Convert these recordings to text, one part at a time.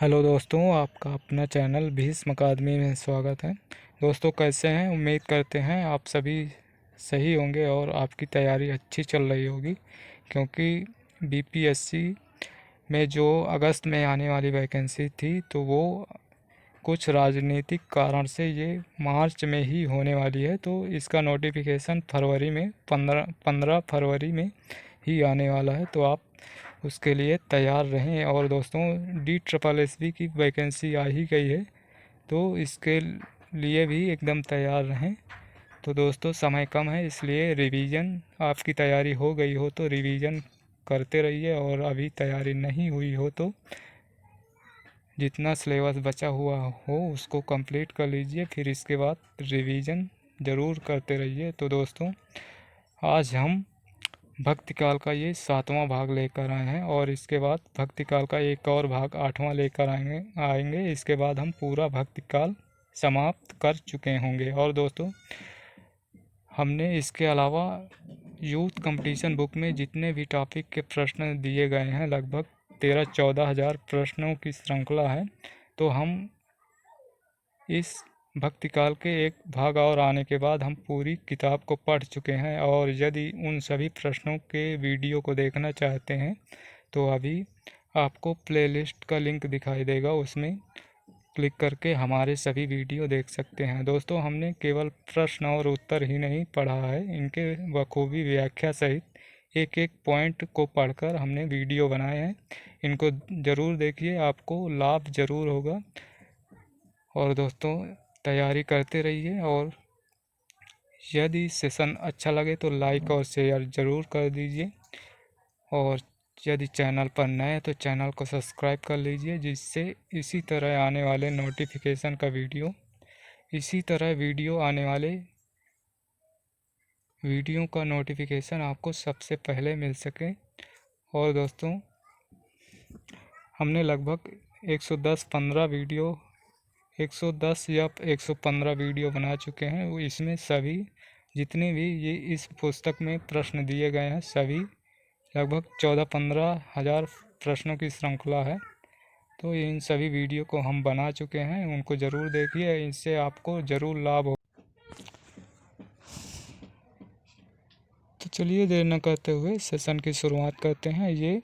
Hello दोस्तों, आपका अपना चैनल भीष्म अकादमी में स्वागत है। दोस्तों, कैसे हैं? उम्मीद करते हैं आप सभी सही होंगे और आपकी तैयारी अच्छी चल रही होगी, क्योंकि बीपीएससी में जो अगस्त में आने वाली वैकेंसी थी तो वो कुछ राजनीतिक कारण से ये मार्च में ही होने वाली है। तो इसका नोटिफिकेशन फरवरी में 15 फरवरी में ही आने वाला है। तो आप उसके लिए तैयार रहें। और दोस्तों, DSSB की वैकेंसी आ ही गई है, तो इसके लिए भी एकदम तैयार रहें। तो दोस्तों, समय कम है, इसलिए रिवीजन, आपकी तैयारी हो गई हो तो रिवीजन करते रहिए, और अभी तैयारी नहीं हुई हो तो जितना सिलेबस बचा हुआ हो उसको कंप्लीट कर लीजिए, फिर इसके बाद रिवीजन ज़रूर करते रहिए। तो दोस्तों, आज हम भक्ति काल का ये 7वां भाग लेकर आए हैं, और इसके बाद भक्ति काल का एक और भाग 8वां लेकर आएंगे। इसके बाद हम पूरा भक्ति काल समाप्त कर चुके होंगे। और दोस्तों, हमने इसके अलावा यूथ कंपटीशन बुक में जितने भी टॉपिक के प्रश्न दिए गए हैं, लगभग 13-14 हज़ार प्रश्नों की श्रृंखला है। तो हम इस भक्ति काल के एक भाग और आने के बाद हम पूरी किताब को पढ़ चुके हैं। और यदि उन सभी प्रश्नों के वीडियो को देखना चाहते हैं तो अभी आपको प्लेलिस्ट का लिंक दिखाई देगा, उसमें क्लिक करके हमारे सभी वीडियो देख सकते हैं। दोस्तों, हमने केवल प्रश्न और उत्तर ही नहीं पढ़ा है, इनके बखूबी व्याख्या सहित एक एक पॉइंट को पढ़कर हमने वीडियो बनाए हैं। इनको ज़रूर देखिए, आपको लाभ ज़रूर होगा। और दोस्तों, तैयारी करते रहिए, और यदि सेशन अच्छा लगे तो लाइक और शेयर ज़रूर कर दीजिए। और यदि चैनल पर नए हैं तो चैनल को सब्सक्राइब कर लीजिए, जिससे इसी तरह आने वाले नोटिफिकेशन का वीडियो का नोटिफिकेशन आपको सबसे पहले मिल सके। और दोस्तों, हमने लगभग 110 या 115 वीडियो बना चुके हैं। वो इसमें सभी जितने भी ये इस पुस्तक में प्रश्न दिए गए हैं, सभी लगभग 14-15 हज़ार प्रश्नों की श्रृंखला है। तो इन सभी वीडियो को हम बना चुके हैं, उनको ज़रूर देखिए, इससे आपको ज़रूर लाभ हो। तो चलिए, देर न करते हुए सेशन की शुरुआत करते हैं। ये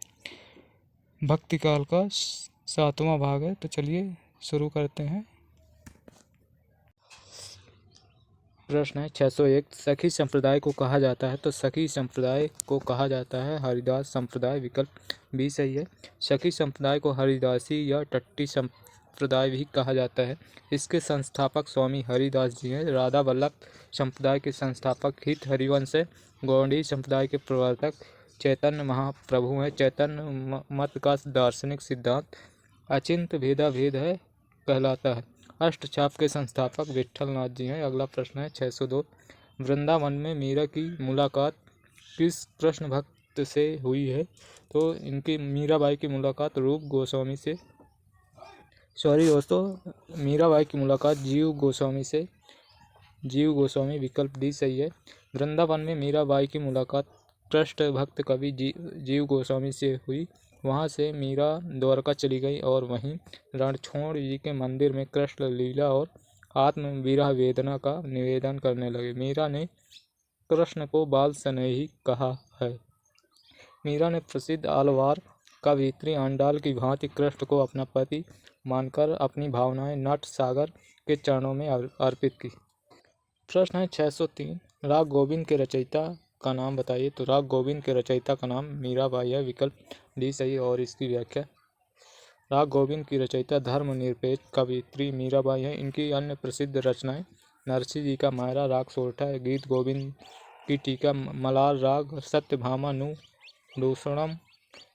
भक्ति काल का 7वां भाग है, तो चलिए शुरू करते हैं। प्रश्न है 601, सखी संप्रदाय को कहा जाता है। तो सखी संप्रदाय को कहा जाता है हरिदास संप्रदाय, विकल्प बी सही है। सखी संप्रदाय को हरिदासी या टट्टी संप्रदाय भी कहा जाता है। इसके संस्थापक स्वामी हरिदास जी हैं। राधा वल्लभ संप्रदाय के संस्थापक हित हरिवंश है। गौड़ी संप्रदाय के प्रवर्तक चैतन्य महाप्रभु हैं। चैतन्य मत का दार्शनिक सिद्धांत अचिंत भेदा भेद है कहलाता है। अष्टचाप के संस्थापक विट्ठल नाथ जी हैं। अगला प्रश्न है 602, वृंदावन में मीरा की मुलाकात किस कृष्ण भक्त से हुई है। तो इनकी मीराबाई की मुलाकात रूप गोस्वामी से, मीराबाई की मुलाकात जीव गोस्वामी, विकल्प डी सही है। वृंदावन में मीराबाई की मुलाकात कृष्ण भक्त कवि जीव गोस्वामी से हुई। वहाँ से मीरा द्वारका चली गई और वहीं रणछोड़ जी के मंदिर में कृष्ण लीला और आत्म विरह वेदना का निवेदन करने लगे। मीरा ने कृष्ण को बाल स्नेही कहा है। मीरा ने प्रसिद्ध आलवार का भीतरी आंडाल की भांति कृष्ण को अपना पति मानकर अपनी भावनाएं नट सागर के चरणों में अर्पित की। प्रश्न है 603, राग गोविंद के रचयिता का नाम बताइए। तो राग गोविंद के रचयिता का नाम मीराबाई है, विकल्प डी सही। और इसकी व्याख्या, राग गोविंद की रचयिता धर्मनिरपेक्ष कवयित्री मीराबाई है। इनकी अन्य प्रसिद्ध रचनाएं नरसिंह जी का मायरा, राग सोरठा, गीत गोविंद की टीका, मलार राग, सत्यभामा नु दूषणम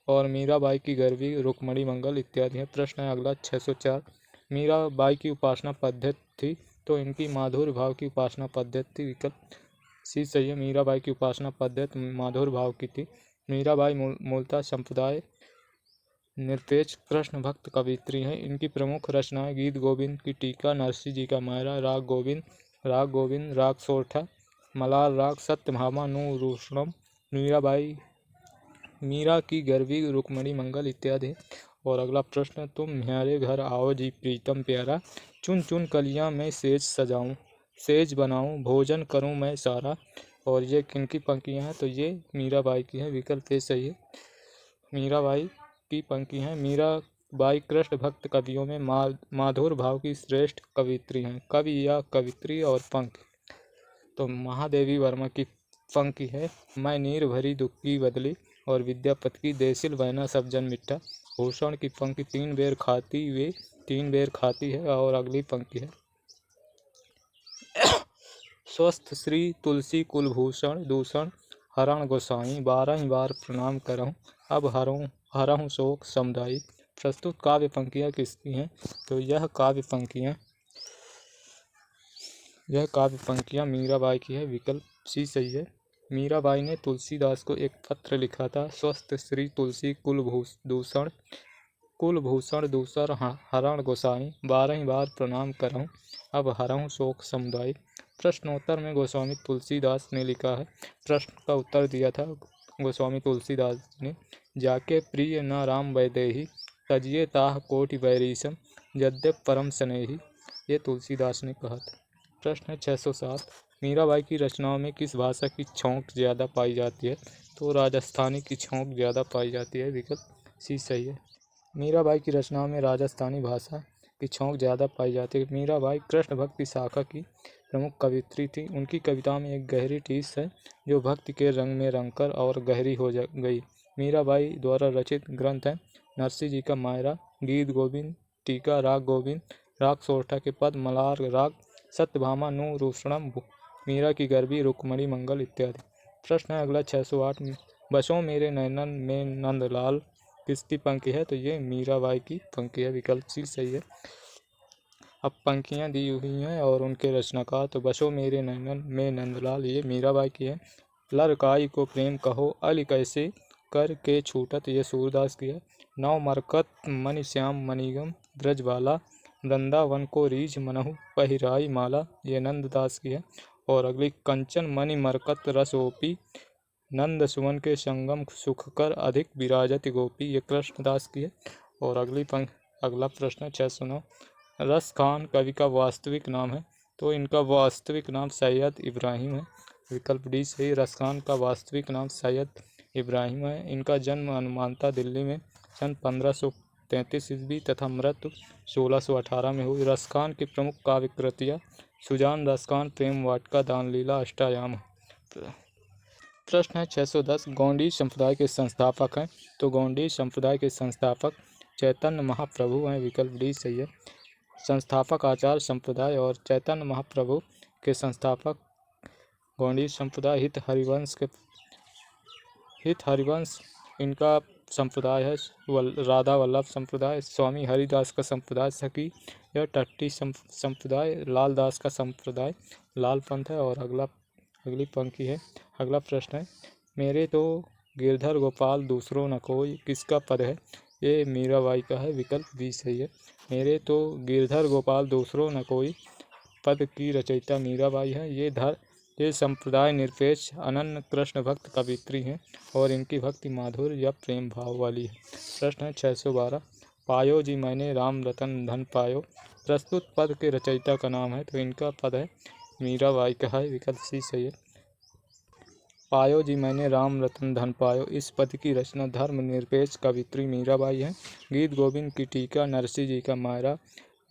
और मीराबाई की गरवी रुक्मणी मंगल इत्यादि हैं। प्रश्न है अगला 604, मीराबाई की उपासना पद्धति थी। तो इनकी माधुर्य भाव की उपासना पद्धति, विकल्प सी सही है। मीराबाई की उपासना पद्धति माधुर्य भाव की थी। मीराबाई मूलतः संप्रदाय निरपेक्ष कृष्ण भक्त कवयित्री हैं। इनकी प्रमुख रचनाएं गीत गोविंद की टीका, नरसिंह जी का मायरा, राग गोविंद, राग सोरठा, मलार राग, सत्यभामा नु रूषणम, मीरा की गरवी रुक्मणी मंगल इत्यादि। और अगला प्रश्न, तुम म्यारे घर आओ जी प्रीतम प्यारा, चुन चुन कलियां मैं सेज सजाऊं, सेज बनाऊं भोजन करूं मैं सारा। और ये किनकी पंक्तियां हैं, तो ये मीराबाई की हैं। विकल्प ए सही है, मीराबाई की पंक्ति हैं। मीराबाई कृष्ण भक्त कवियों में माधुर भाव की श्रेष्ठ कवित्री हैं। कवि या कवित्री और पंक्ति, तो महादेवी वर्मा की पंक्ति है, मैं नीर भरी दुख की बदली, और विद्यापति की देसिल बहना सब जन मिट्टा। भूषण की पंक्ति, तीन बेर खाती वे तीन बेर खाती है। और अगली पंक्ति है, स्वस्थ श्री तुलसी कुलभूषण दूषण, हरण गोसाई बारह बार प्रणाम करऊं, अब हरऊं शोक समुदायी। प्रस्तुत काव्य पंक्तियाँ किसकी हैं, तो यह काव्य पंक्तियाँ मीराबाई की है। विकल्प सी सही है। मीराबाई ने तुलसीदास को एक पत्र लिखा था, स्वस्थ श्री तुलसी कुलभूषण दूसर हरण गोसाई, 12 बार प्रणाम करऊं, अब हरऊं शोक समुदाय। प्रश्नोत्तर में गोस्वामी तुलसीदास ने लिखा है, प्रश्न का उत्तर दिया था गोस्वामी तुलसीदास ने, जाके प्रिय न राम वैदेही, तजिए ताह कोटि वैरीसम, यद्यप परम स्नेही। ये तुलसीदास ने कहा था। प्रश्न है 607, मीराबाई की रचनाओं में किस भाषा की छौंक ज़्यादा पाई जाती है, तो राजस्थानी की छौंक ज़्यादा पाई जाती है। विकल्प सी सही है। मीराबाई की रचनाओं में राजस्थानी भाषा की छौंक ज़्यादा पाई जाती है। मीराबाई कृष्ण भक्ति शाखा की प्रमुख कवित्री थी। उनकी कविताओं में एक गहरी टीस है जो भक्ति के रंग में रंगकर और गहरी हो गई। मीराबाई द्वारा रचित ग्रंथ हैं नरसिंह जी का मायरा, गीत गोविंद, टीका, राग गोविंद, राग सोरठा के पद, मलार राग, सत्यभामा नु रूषणम, मीरा की गरबी, रुक्मणी मंगल इत्यादि। प्रश्न है अगला 608, बसों मेरे नैनन में नंदलाल किसकी पंक्ति है, तो ये मीराबाई की पंक्ति है। विकल्प सी सही है। अब पंक्तियाँ दी हुई हैं और उनके रचनाकार, तो बसो मेरे नैनन में नंदलाल ये मीराबाई की है। लरकाई को प्रेम कहो अल कैसे कर के छूटत, ये सूरदास की है। नौ मरकत मणि श्याम मणिगम ब्रजबाला, वृंदावन को रीझ मनहु पहिराई माला, ये नंददास की है। और अगली, कंचन मणि मरकत रस ओपी, नंद सुवन के संगम सुख कर अधिक विराजत गोपी, ये कृष्णदास की है। और अगला प्रश्न 609, रस खान कवि का वास्तविक नाम है, तो इनका वास्तविक नाम सैयद इब्राहिम है। विकल्प डी सही, रस खान का वास्तविक नाम सैयद इब्राहिम है। इनका जन्म अनुमानतः दिल्ली में सन 1533 ईस्वी तथा मृत्यु 1618 में हुई। रस खान की प्रमुख काव्य कृतियाँ सुजान रस खान, प्रेम वाटिका, दान लीला, अष्टायाम। प्रश्न है 610, गौंडी संप्रदाय के संस्थापक हैं, तो गौंडी संप्रदाय के संस्थापक चैतन्य महाप्रभु हैं। विकल्प डी सही है। संस्थापक आचार्य संप्रदाय और चैतन्य महाप्रभु के संस्थापक गौंडी संप्रदाय हित हरिवंश इनका संप्रदाय है। राधा वल्लभ संप्रदाय, स्वामी हरिदास का संप्रदाय, सखी या टट्टी संप्रदाय, लालदास का संप्रदाय लाल पंथ है। और अगली पंक्ति है, अगला प्रश्न है, मेरे तो गिरधर गोपाल दूसरों न कोई किसका पद है, ये मीराबाई का है। विकल्प बी सही है। मेरे तो गिरधर गोपाल दूसरों न कोई पद की रचयिता मीराबाई है। ये संप्रदाय निरपेक्ष अनन्य कृष्ण भक्त कवित्री हैं और इनकी भक्ति माधुर्य या प्रेम भाव वाली है। प्रश्न है 612, पायो जी मैंने राम रतन धन पायो, प्रस्तुत पद के रचयिता का नाम है, तो इनका पद है मीराबाई का है। विकल्प सी सही है। पायो जी मैंने राम रतन धन पायो, इस पद की रचना धर्मनिरपेक्ष कवित्री मीराबाई है। गीत गोविंद की टीका नरसिंह जी का मायरा,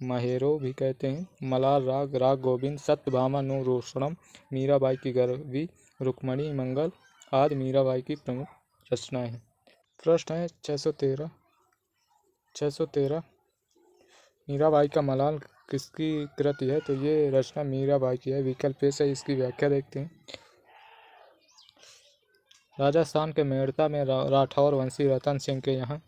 महेरो भी कहते हैं, मलार राग, राग गोविंद, सत्यभामा नु रोषणम, मीराबाई की गरबी, रुक्मणी मंगल आदि मीराबाई की प्रमुख रचनाएं हैं। प्रश्न है 613 मीराबाई का मलाल किसकी कृति है, तो ये रचना मीराबाई की है। विकल्प से इसकी व्याख्या देखते हैं। राजस्थान के मेड़ता में राठौर वंशी रतन सिंह के यहाँ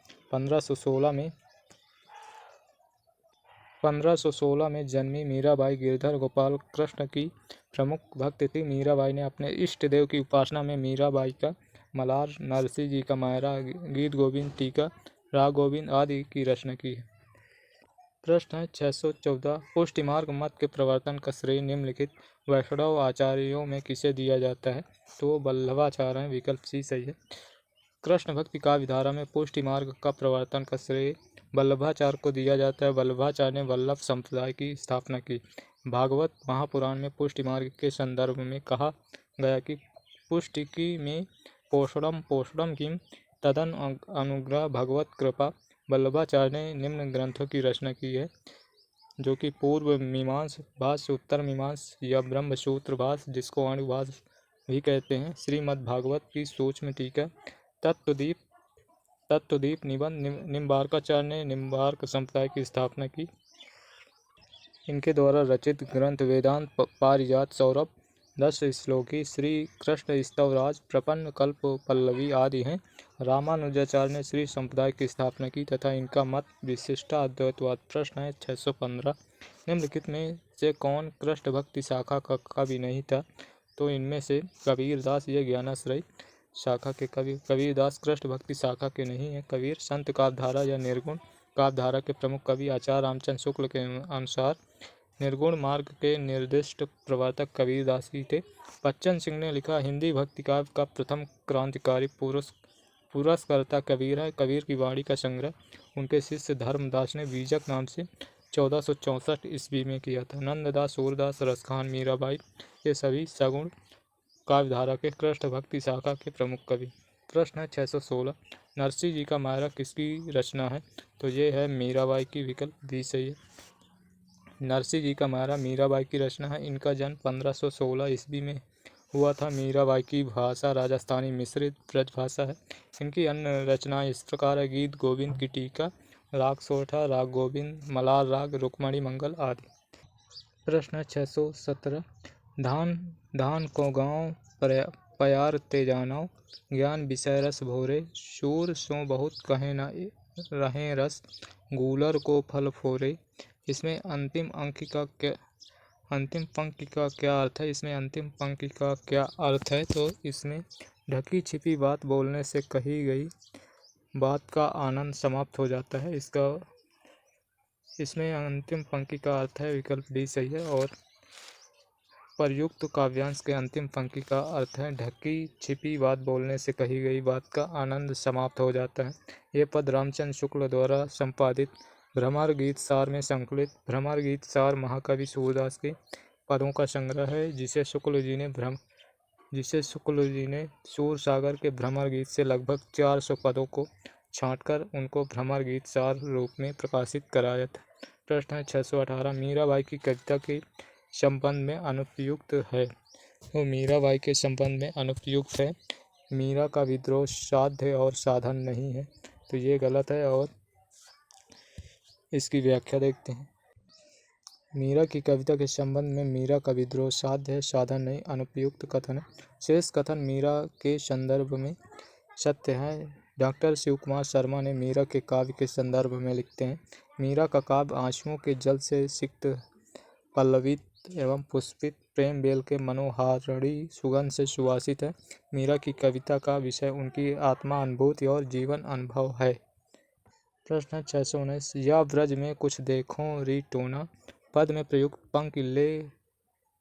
1516 में जन्मी मीराबाई गिरधर गोपाल कृष्ण की प्रमुख भक्त थी। मीराबाई ने अपने इष्ट देव की उपासना में मीराबाई का मलार, नरसिंह जी का मायरा, गीत गोविंद, टीका, राग गोविंद आदि की रचना की है। प्रश्न है 614, पुष्टि मार्ग मत के प्रवर्तन का श्रेय निम्नलिखित वैष्णव आचार्यों में किसे दिया जाता है, तो वल्लभाचार्य हैं। विकल्प सी सही है। कृष्ण भक्ति काव्य धारा में पुष्टि मार्ग का प्रवर्तन का श्रेय वल्लभाचार्य को दिया जाता है। वल्लभाचार्य ने वल्लभ संप्रदाय की स्थापना की। भागवत महापुराण में पुष्टि मार्ग के संदर्भ में कहा गया कि पुष्टिकी में पोषणम पोषणम किम तदन अनुग्रह भगवत कृपा। वल्लभाचार्य ने निम्न ग्रंथों की रचना की है, जो कि पूर्व मीमांस भाष्य, उत्तर मीमांस या ब्रह्मसूत्र भाष्य, जिसको अणु भाष्य भी कहते हैं, श्रीमद् भागवत की सूक्ष्म टीका, तत्वदीप निबंध। निम्बार्काचार्य ने निम्बार्क संप्रदाय की स्थापना की। इनके द्वारा रचित ग्रंथ वेदांत पारिजात सौरभ, 10 श्लोकी, श्री कृष्ण स्तवराज, प्रपन्न कल्प पल्लवी आदि हैं। रामानुजाचार्य ने श्री संप्रदाय की स्थापना की तथा इनका मत विशिष्टाद्वैतवाद। प्रश्न है 615, निम्नलिखित में से कौन कृष्ण भक्ति शाखा का कवि नहीं था? तो इनमें से कबीरदास ये ज्ञानाश्रय शाखा के कवि। कबीरदास कृष्ण भक्ति शाखा के नहीं है। कबीर संत काव्यधारा या निर्गुण काव्यधारा के प्रमुख कवि। आचार्य रामचंद्र शुक्ल के अनुसार निर्गुण मार्ग के निर्दिष्ट प्रवर्तक कबीरदास ही थे। बच्चन सिंह ने लिखा, हिंदी भक्ति काव्य का प्रथम क्रांतिकारी पुरस्कर्ता कबीर है। कबीर की वाणी का संग्रह उनके शिष्य धर्मदास ने बीजक नाम से 1464 ईस्वी में किया था। नंददास, सूरदास, रसखान, मीराबाई ये सभी सगुण काव्यधारा के कृष्ण भक्ति शाखा के प्रमुख कवि। प्रश्न है 616, नरसिंह जी का मायरा किसकी रचना है? तो ये है मीराबाई की। विकल्प भी सही है। नरसिंह जी का मायरा मीराबाई की रचना है। इनका जन्म 1516 ईस्वी में हुआ था। मीराबाई की भाषा राजस्थानी मिश्रित ब्रज भाषा है। इनकी अन्य रचनाएं इस प्रकार है, गीत गोविंद की टीका, राग सोठा, राग गोविंद, मलार राग, रुक्मणी मंगल आदि। प्रश्न 617, धान धान को गाँव प्यार ते जानो, ज्ञान विषय रस भोरे, शूर सो बहुत कहे न रहे रस, गूलर को फल फोरे। इसमें अंतिम पंक्ति का क्या अर्थ है? इसमें अंतिम पंक्ति का क्या अर्थ है? तो इसमें ढकी छिपी बात बोलने से कही गई बात का आनंद समाप्त हो जाता है। इसमें अंतिम पंक्ति का अर्थ है। विकल्प डी सही है। और प्रयुक्त काव्यांश के अंतिम पंक्ति का अर्थ है, ढकी छिपी बात बोलने से कही गई बात का आनंद समाप्त हो जाता है। ये पद रामचंद्र शुक्ल द्वारा संपादित भ्रमर गीत सार में संकलित भ्रमर गीत सार महाकवि सूरदास के पदों का संग्रह है, जिसे शुक्ल जी ने सूर सागर के भ्रमर गीत से लगभग 400 पदों को छांटकर उनको भ्रमर गीत सार रूप में प्रकाशित कराया था। प्रश्न है 618, मीराबाई की कविता के संबंध में अनुपयुक्त है। तो मीराबाई के संबंध में अनुपयुक्त है, मीरा का विद्रोह साध्य और साधन नहीं है। तो ये गलत है। और इसकी व्याख्या देखते हैं। मीरा की कविता के संबंध में मीरा का विद्रोह साध्य है, साधन नहीं, अनुपयुक्त कथन है। शेष कथन मीरा के संदर्भ में सत्य है। डॉक्टर शिव कुमार शर्मा ने मीरा के काव्य के संदर्भ में लिखते हैं, मीरा का काव्य आंसुओं के जल से सिक्त, पल्लवित एवं पुष्पित, प्रेम बेल के मनोहारिणी सुगंध से सुवासित है। मीरा की कविता का विषय उनकी आत्मा अनुभूति और जीवन अनुभव है। प्रश्न 619, या ब्रज में कुछ देखो री टोना, पद में प्रयुक्त पंक्ति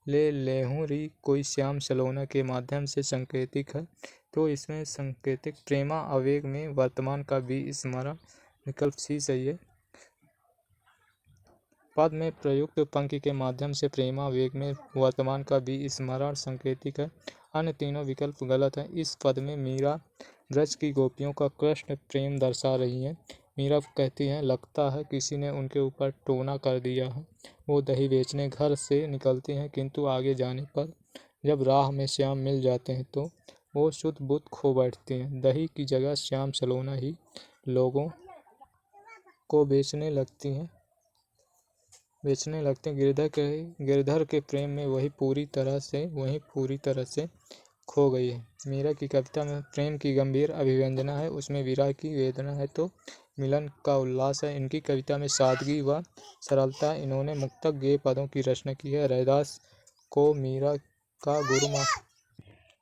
ले लेहूं री कोई श्याम सलोना के माध्यम से संकेतिक है। तो इसमें संकेतिक प्रेमा आवेग में वर्तमान का भी स्मरण। विकल्प सी सही है। पद में प्रयुक्त पंक्ति के माध्यम से प्रेमा वेग में वर्तमान का भी स्मरण संकेतिक है। अन्य तीनों विकल्प गलत हैं। इस पद में मीरा ब्रज की गोपियों का कृष्ण प्रेम दर्शा रही हैं। मीरा कहती हैं, लगता है किसी ने उनके ऊपर टोना कर दिया है। वो दही बेचने घर से निकलती हैं, किंतु आगे जाने पर जब राह में श्याम मिल जाते हैं तो वो शुद्ध बुद्ध खो बैठती हैं। दही की जगह श्याम सलोना ही लोगों को बेचने लगते हैं। गिरधर के प्रेम में वही पूरी तरह से खो गई है। मीरा की कविता में प्रेम की गंभीर अभिव्यंजना है, उसमें विरह की वेदना है तो मिलन का उल्लास है। इनकी कविता में सादगी व सरलता। इन्होंने मुक्तक गेय पदों की रचना की है। रैदास को मीरा का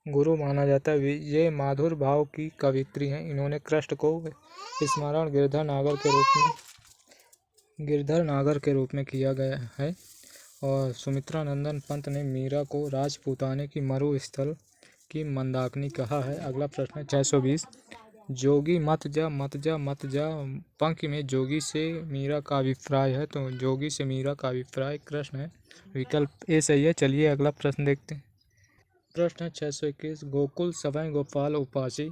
गुरु माना जाता है। ये माधुर भाव की कवित्री हैं। इन्होंने कृष्ण को स्मरण गिरधर नागर के रूप में किया गया है। और सुमित्रा नंदन पंत ने मीरा को राजपूताने की मरुस्थल की मंदाकिनी कहा है। अगला प्रश्न है 620, जोगी मत जा मत जा मत जा। पंक्ति में जोगी से मीरा का अभिप्राय है, तो जोगी से मीरा का अभिप्राय कृष्ण है। विकल्प ए सही है। चलिए अगला प्रश्न देखते हैं। प्रश्न 621। गोकुल सभय गोपाल उपासी,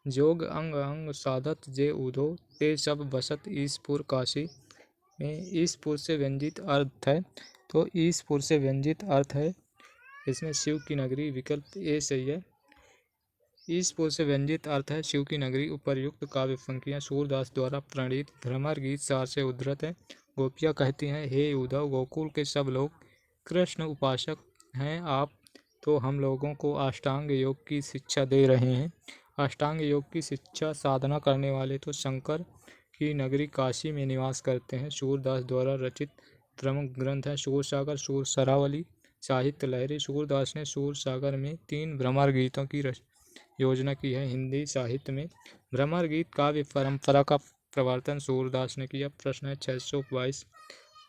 जोग अंग अंग साधत जे उधो, ते सब बसत ईसपुर काशी। में ईसपुर से व्यंजित अर्थ है, तो ईसपुर से व्यंजित अर्थ है इसमें शिव की नगरी। विकल्प ए सही है। ईसपुर से व्यंजित अर्थ है शिव की नगरी। उपर्युक्त काव्य पंक्तियां सूरदास द्वारा प्रणीत भ्रमर गीत सार से उद्धृत है। गोपियाँ कहती हैं, हे उद्धव, गोकुल के सब लोग कृष्ण उपासक हैं आप, तो हम लोगों को अष्टांग योग की शिक्षा दे रहे हैं। अष्टांग योग की शिक्षा साधना करने वाले तो शंकर की नगरी काशी में निवास करते हैं। सूरदास द्वारा रचित प्रमुख ग्रंथ है सूरसागर, सूर सरावली, साहित्य लहरी। सूरदास ने सूरसागर में 3 भ्रमर गीतों की योजना की है। हिंदी साहित्य में भ्रमर गीत काव्य परंपरा का प्रवर्तन सूरदास ने किया। प्रश्न है 622।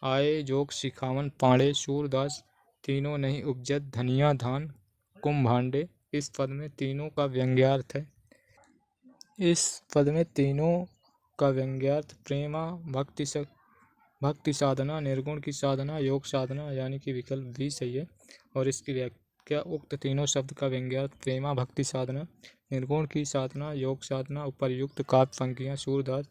आए जोग सिखावन पांडे, सूरदास तीनों नहीं उपजत धनिया धान कुंभांडे। इस पद में तीनों का व्यंग्यार्थ है। इस पद में तीनों का व्यंग्यार्थ प्रेमा, भक्ति साधना, निर्गुण की साधना, योग साधना, यानी कि विकल्प भी सही है। और इसकी व्याख्या उक्त तीनों शब्द का व्यंग्यार्थ प्रेमा, भक्ति साधना, निर्गुण की साधना, योग साधना। उपर्युक्त काव्य पंक्तियां सूरदास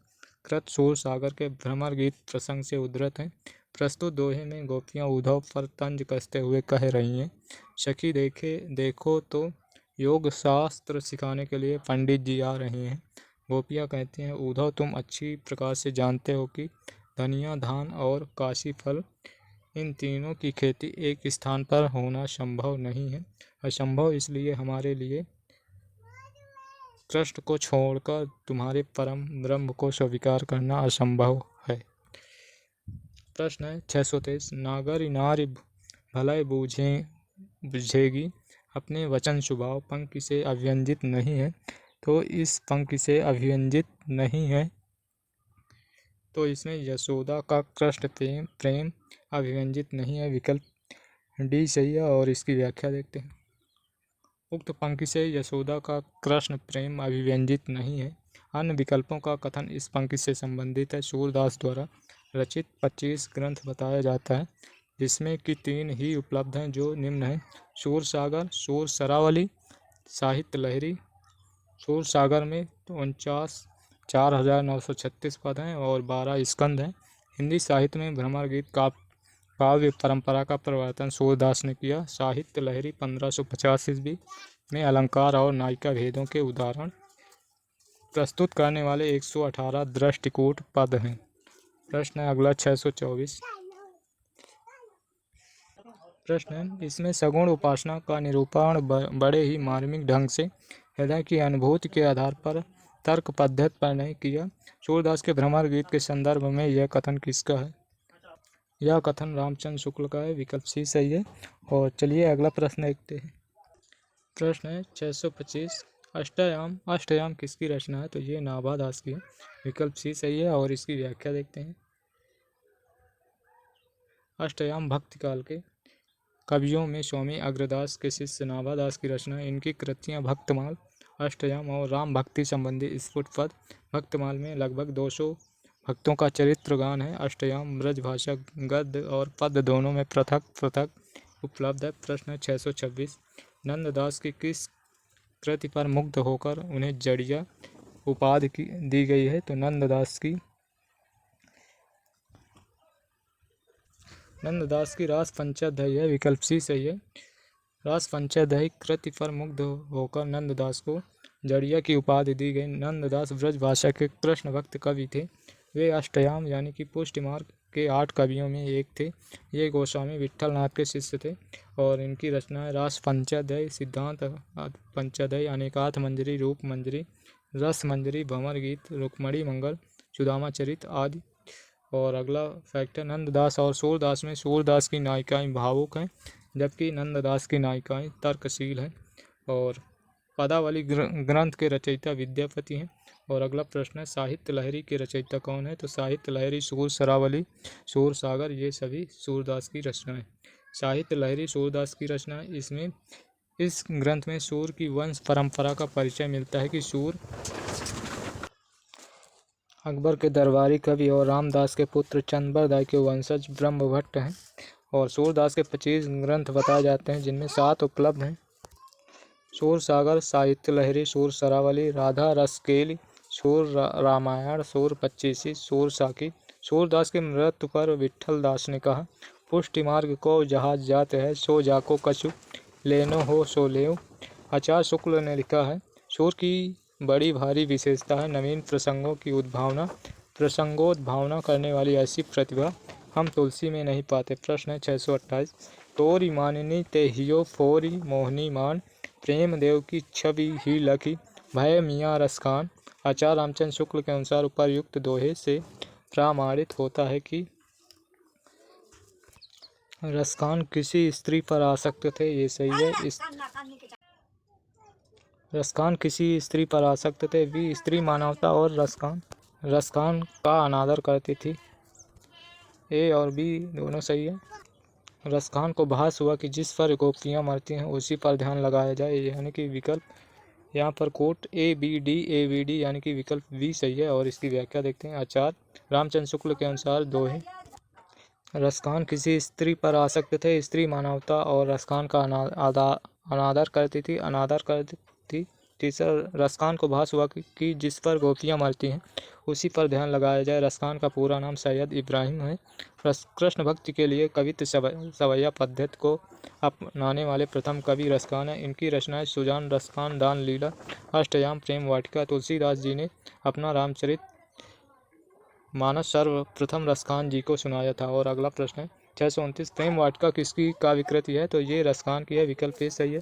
कृत सूरसागर के भ्रमर गीत प्रसंग से उद्धृत हैं। प्रस्तुत दोहे में गोपियां उद्धव पर तंज कसते हुए कह रही हैं, सखी देखो तो योग शास्त्र सिखाने के लिए पंडित जी आ रहे हैं। गोपियां कहती हैं, उद्धव तुम अच्छी प्रकार से जानते हो कि धनिया धान और काशी फल, इन तीनों की खेती एक स्थान पर होना संभव नहीं है। असंभव इसलिए हमारे लिए कृष्ण को छोड़कर तुम्हारे परम ब्रह्म को स्वीकार करना असंभव है। प्रश्न है 623। नागरी नारी भले बुझेगी, अपने वचन स्वभाव। पंक्ति से अव्यंजित नहीं है, तो इस पंक्ति से अव्यंजित नहीं है, तो इसमें यशोदा का कृष्ण प्रेम अभिव्यंजित नहीं है। विकल्प डी सही है। और इसकी व्याख्या देखते हैं। उक्त पंक्ति से यशोदा का कृष्ण प्रेम अभिव्यंजित नहीं है। अन्य विकल्पों का कथन इस पंक्ति से संबंधित है। सूरदास द्वारा रचित 25 ग्रंथ बताया जाता है, जिसमें कि 3 ही उपलब्ध हैं, जो निम्न है। सूरसागर, सूर सरावली, साहित्य लहरी। सूरसागर में 49,4936 पद हैं और 12 स्कंद हैं। हिंदी साहित्य में भ्रमर गीत काव्य परंपरा का प्रवर्तन सूरदास ने किया। साहित्य लहरी 1550 ईस्वी में अलंकार और नायिका भेदों के उदाहरण प्रस्तुत करने वाले 118 दृष्टिकूट पद हैं। प्रश्न है अगला 624। प्रश्न है, इसमें सगुण उपासना का निरूपण बड़े ही मार्मिक ढंग से हृदय की अनुभूति के आधार पर तर्क पद्धति पर नहीं किया। सूरदास के भ्रमर गीत के संदर्भ में यह कथन किसका है? यह कथन रामचंद्र शुक्ल का है। विकल्प सी सही है। और चलिए अगला प्रश्न देखते हैं। प्रश्न है 625। अष्टयाम किसकी रचना है? तो ये नाभा दास की है। विकल्प सी सही है। और इसकी व्याख्या देखते हैं। अष्टयाम भक्ति काल के कवियों में स्वामी अग्रदास के शिष्य नाभा दास की रचना है। इनकी कृतियां भक्तमाल, अष्टयाम और राम भक्ति संबंधी स्फुट पद। भक्तमाल में लगभग 200 भक्तों का चरित्र गान है। अष्टयाम ब्रजभाषा गद्य और पद्य दोनों में पृथक पृथक उपलब्ध है। प्रश्न 626। नंददास की किस कृति पर मुग्ध होकर उन्हें जड़िया उपाधि दी गई है? तो नंददास की रास पंचाध्यायी है। विकल्प सी सही है। रास पंचाध्यायी कृति पर मुग्ध होकर नंददास को जड़िया की उपाधि दी गई। नंददास ब्रजभाषा के कृष्ण भक्त कवि थे। वे अष्टयाम यानी कि पुष्टि मार्ग के 8 कवियों में एक थे। ये गोस्वामी विट्ठल नाथ के शिष्य थे और इनकी रचनाएं रास पंचाध्यायी, सिद्धांत पंचाध्यायी, अनेकार्थ मंजरी, रूप मंजरी, रस मंजरी, भंवर गीत, रुक्मणी मंगल, सुदामा चरित आदि। और अगला फैक्ट है, नंददास और सूरदास में सूरदास की नायिकाएं भावुक हैं, जबकि नंददास की नायिकाएं तर्कशील हैं। और पदावली ग्रंथ के रचयिता विद्यापति हैं। और अगला प्रश्न है, साहित्य लहरी के रचयिता कौन है? तो साहित्य लहरी सूर सरावली, सूर सागर, ये सभी सूरदास की रचना है। साहित्य लहरी सूरदास की रचना है। इसमें इस ग्रंथ में सूर की वंश परंपरा का परिचय मिलता है कि सूर अकबर के दरबारी कवि और रामदास के पुत्र चंद्रबरदाई के वंशज ब्रह्मभट्ट हैं और सूरदास के 25 ग्रंथ बताए जाते हैं, जिनमें 7 उपलब्ध हैं। सूर सागर, साहित्य लहरी, सूर सरावली, राधा रसकेली, सूर रामायण, सूर पच्चीसी, सूर साकी। सूरदास के मृत्यु पर विठल दास ने कहा, पुष्टि मार्ग को जहाज जाते है, सो जाको कछु लेनो हो सो लेओ। आचार्य शुक्ल ने लिखा है, सूर की बड़ी भारी विशेषता है नवीन प्रसंगों की उद्भावना, प्रसंगोद्भावना करने वाली ऐसी प्रतिभा हम तुलसी में नहीं पाते। प्रश्न है 628। तोरी मानिनी ते हियो फोरी मोहनी मान, प्रेम देव की छवि ही लखी भय मियाँ रसखान। आचार्य रामचंद्र शुक्ल के अनुसार उपर्युक्त दोहे से प्रमाणित होता है कि रसखान किसी स्त्री पर आसक्त थे। ये सही है। रसखान किसी स्त्री पर आसक्त थे। वी स्त्री मानवता और रसखान का अनादर करती थी। ए और बी दोनों सही है। रसखान को भास हुआ कि जिस पर गोपियाँ मरती हैं उसी पर ध्यान लगाया जाए, यानी कि विकल्प यहाँ पर कोट ABD यानी कि विकल्प बी सही है। और इसकी व्याख्या देखते हैं। आचार्य रामचंद्र शुक्ल के अनुसार दोहे, रसखान किसी स्त्री पर आसक्त थे, स्त्री मानवता और रसखान का अनादर करती थी। तीसरा, रसखान को भास हुआ कि जिस पर गोपियाँ मरती हैं उसी पर ध्यान लगाया जाए। रसखान का पूरा नाम सैयद इब्राहिम है। कृष्ण भक्ति के लिए कवित्व सवैया पद्धति को अपनाने वाले प्रथम कवि रसखान हैं। इनकी रचनाएं सुजान, रसखान, दान लीला, अष्टयाम, प्रेम वाटिका। तुलसीदास जी ने अपना रामचरित मानस सर्वप्रथम रसखान जी को सुनाया था। और अगला प्रश्न है 629। प्रेम वाटिका किसकी काव्य कृति है? तो ये रसखान की है। विकल्प ए सही है।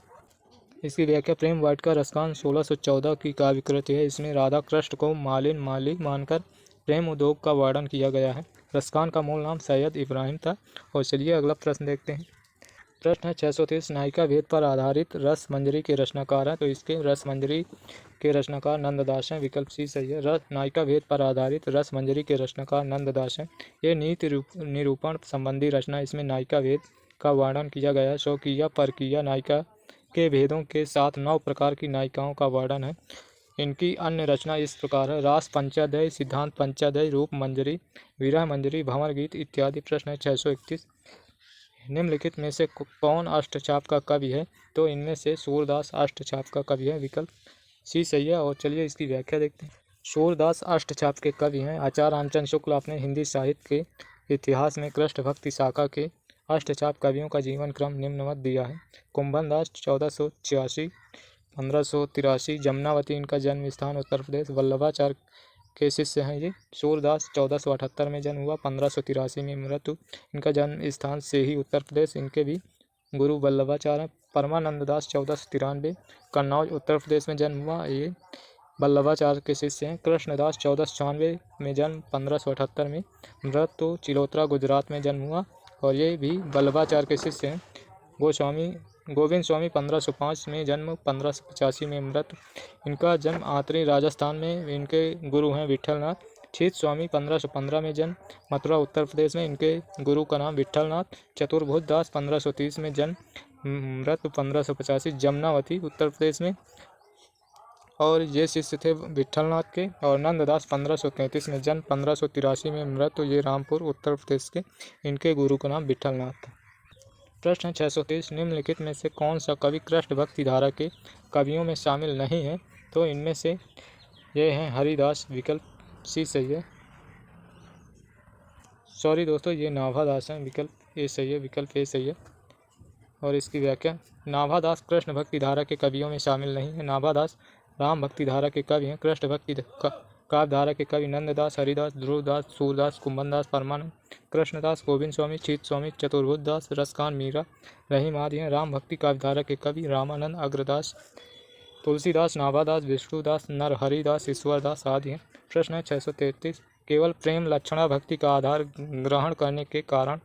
इसकी व्याख्या, प्रेम वाटिका रसखान 1614 की काव्य कृति है। इसमें राधा कृष्ण को मालिन माली मानकर प्रेम उद्योग का वर्णन किया गया है। रसखान का मूल नाम सैयद इब्राहिम था। और चलिए अगला प्रश्न देखते हैं। प्रश्न है 630। नायिका भेद पर आधारित रस मंजरी के रचनाकार हैं। तो इसके रस मंजरी के रचनाकार नंददास हैं। विकल्प सी सही है। नायिका भेद पर आधारित रस मंजरी के रचनाकार नंददास हैं। ये नीति निरूपण संबंधी रचना, इसमें नायिका भेद का वर्णन किया गया है। स्वकीय परकीय नायिका के भेदों के साथ 9 प्रकार की नायिकाओं का वर्णन है। इनकी अन्य रचना इस प्रकार है। रास पंचाध्याय, सिद्धांत पंचाध्याय, रूप मंजरी, विरह मंजरी, भंवर गीत इत्यादि। प्रश्न है 631। निम्नलिखित में से कौन अष्टचाप का कवि है? तो इनमें से सूरदास अष्टचाप का कवि है। विकल्प सी सही है। और चलिए इसकी व्याख्या देखते हैं। सूरदास अष्टचाप के कवि हैं। आचार्य रामचंद्र शुक्ल अपने हिंदी साहित्य के इतिहास में कृष्ण भक्ति शाखा के अष्टचाप कवियों का जीवन क्रम निम्नवत दिया है। कुंभन दास 1486 1583, जमुनावती इनका जन्म स्थान उत्तर प्रदेश, वल्लभाचार्य के शिष्य हैं ये। सूरदास 1478 में जन्म हुआ, 1583 में मृत्यु। इनका जन्म स्थान से ही उत्तर प्रदेश। इनके भी गुरु वल्लभाचार्य हैं। परमानंद दास 1493 कन्नौज उत्तर प्रदेश में जन्म हुआ, ये वल्लभाचार्य के शिष्य हैं। कृष्णदास 1496 में जन्म, 1578 में मृत्यु। चिलोत्रा गुजरात में जन्म हुआ और ये भी वल्लभाचार्य के शिष्य हैं। गोविंद स्वामी 1505 में जन्म, 1585 में मृत्यु। इनका जन्म आतरी राजस्थान में। इनके गुरु हैं विठलनाथ। छीत स्वामी 1515 में जन्म, मथुरा उत्तर प्रदेश में। इनके गुरु का नाम विठलनाथ। चतुर्भुज दास 1530 में जन्म, मृत्यु 1585, जमुनावती उत्तर प्रदेश में। और ये शिष्य थे विठलनाथ के। और नंददास 1533 में जन्म, 1583 में मृत्यु। ये रामपुर उत्तर प्रदेश के। इनके गुरु का नाम विठलनाथ था। प्रश्न 630। निम्नलिखित में से कौन सा कवि कृष्ण भक्ति धारा के कवियों में शामिल नहीं है? तो इनमें से ये हैं हरिदास। विकल्प सी सही है। सॉरी दोस्तों, ये नाभादास हैं। विकल्प ए सही है। विकल्प ए सही है। और इसकी व्याख्या, नाभादास कृष्ण भक्ति धारा के कवियों में शामिल नहीं है। नाभादास राम भक्ति धारा के कवि हैं। कृष्ण भक्ति काव्य धारा के कवि नंददास, हरिदास, ध्रुवदास, सूरदास, कुंभनदास, परमानंद, कृष्णदास, गोविंद स्वामी, छीत स्वामी, चतुर्भुज दास, रसखान, मीरा, रहीम आदि हैं। राम भक्ति काव्य धारा के कवि रामानंद, अग्रदास, तुलसीदास, नाभादास, विष्णुदास, नरहरिदास, ईश्वरदास आदि हैं। प्रश्न है 633। केवल प्रेम लक्षणा भक्ति का आधार ग्रहण करने के कारण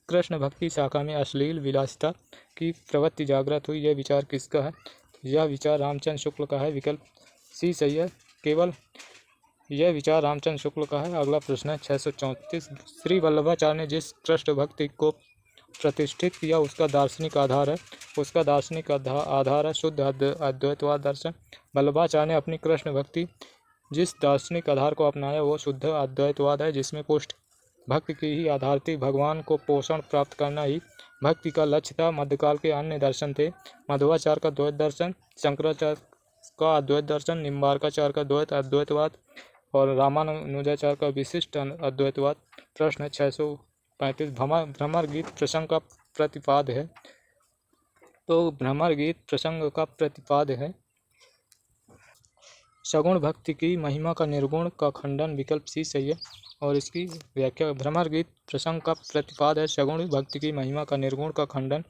कृष्ण भक्ति शाखा में अश्लील विलासिता की प्रवृत्ति जागृत हुई। यह विचार किसका है? यह विचार रामचंद्र शुक्ल का है। विकल्प सी सही है। केवल यह विचार रामचंद्र शुक्ल का है। अगला प्रश्न है 634। श्री वल्लभाचार्य ने जिस कृष्ण भक्ति को प्रतिष्ठित किया उसका दार्शनिक आधार है शुद्ध अद्वैतवाद दर्शन। वल्लभाचार्य ने अपनी कृष्ण भक्ति जिस दार्शनिक आधार को अपनाया वो शुद्ध अद्वैतवाद है, जिसमें पुष्ट भक्ति की ही आधार थी। भगवान को पोषण प्राप्त करना ही भक्ति का लक्ष्य था। मध्यकाल के अन्य दर्शन थे मध्वाचार्य का द्वैत दर्शन, शंकराचार्य का अद्वैत दर्शन, निम्बार्काचार्य का द्वैत अद्वैतवाद और रामानुजाचार्य का विशिष्ट अद्वैतवाद। प्रश्न है 635, भ्रमर गीत प्रसंग का प्रतिपाद है। तो भ्रमर गीत प्रसंग का प्रतिपाद है सगुण भक्ति की महिमा का निर्गुण का खंडन, विकल्प सी सही है। और इसकी व्याख्या, भ्रमर गीत प्रसंग का प्रतिपाद है सगुण भक्ति की महिमा का निर्गुण का खंडन।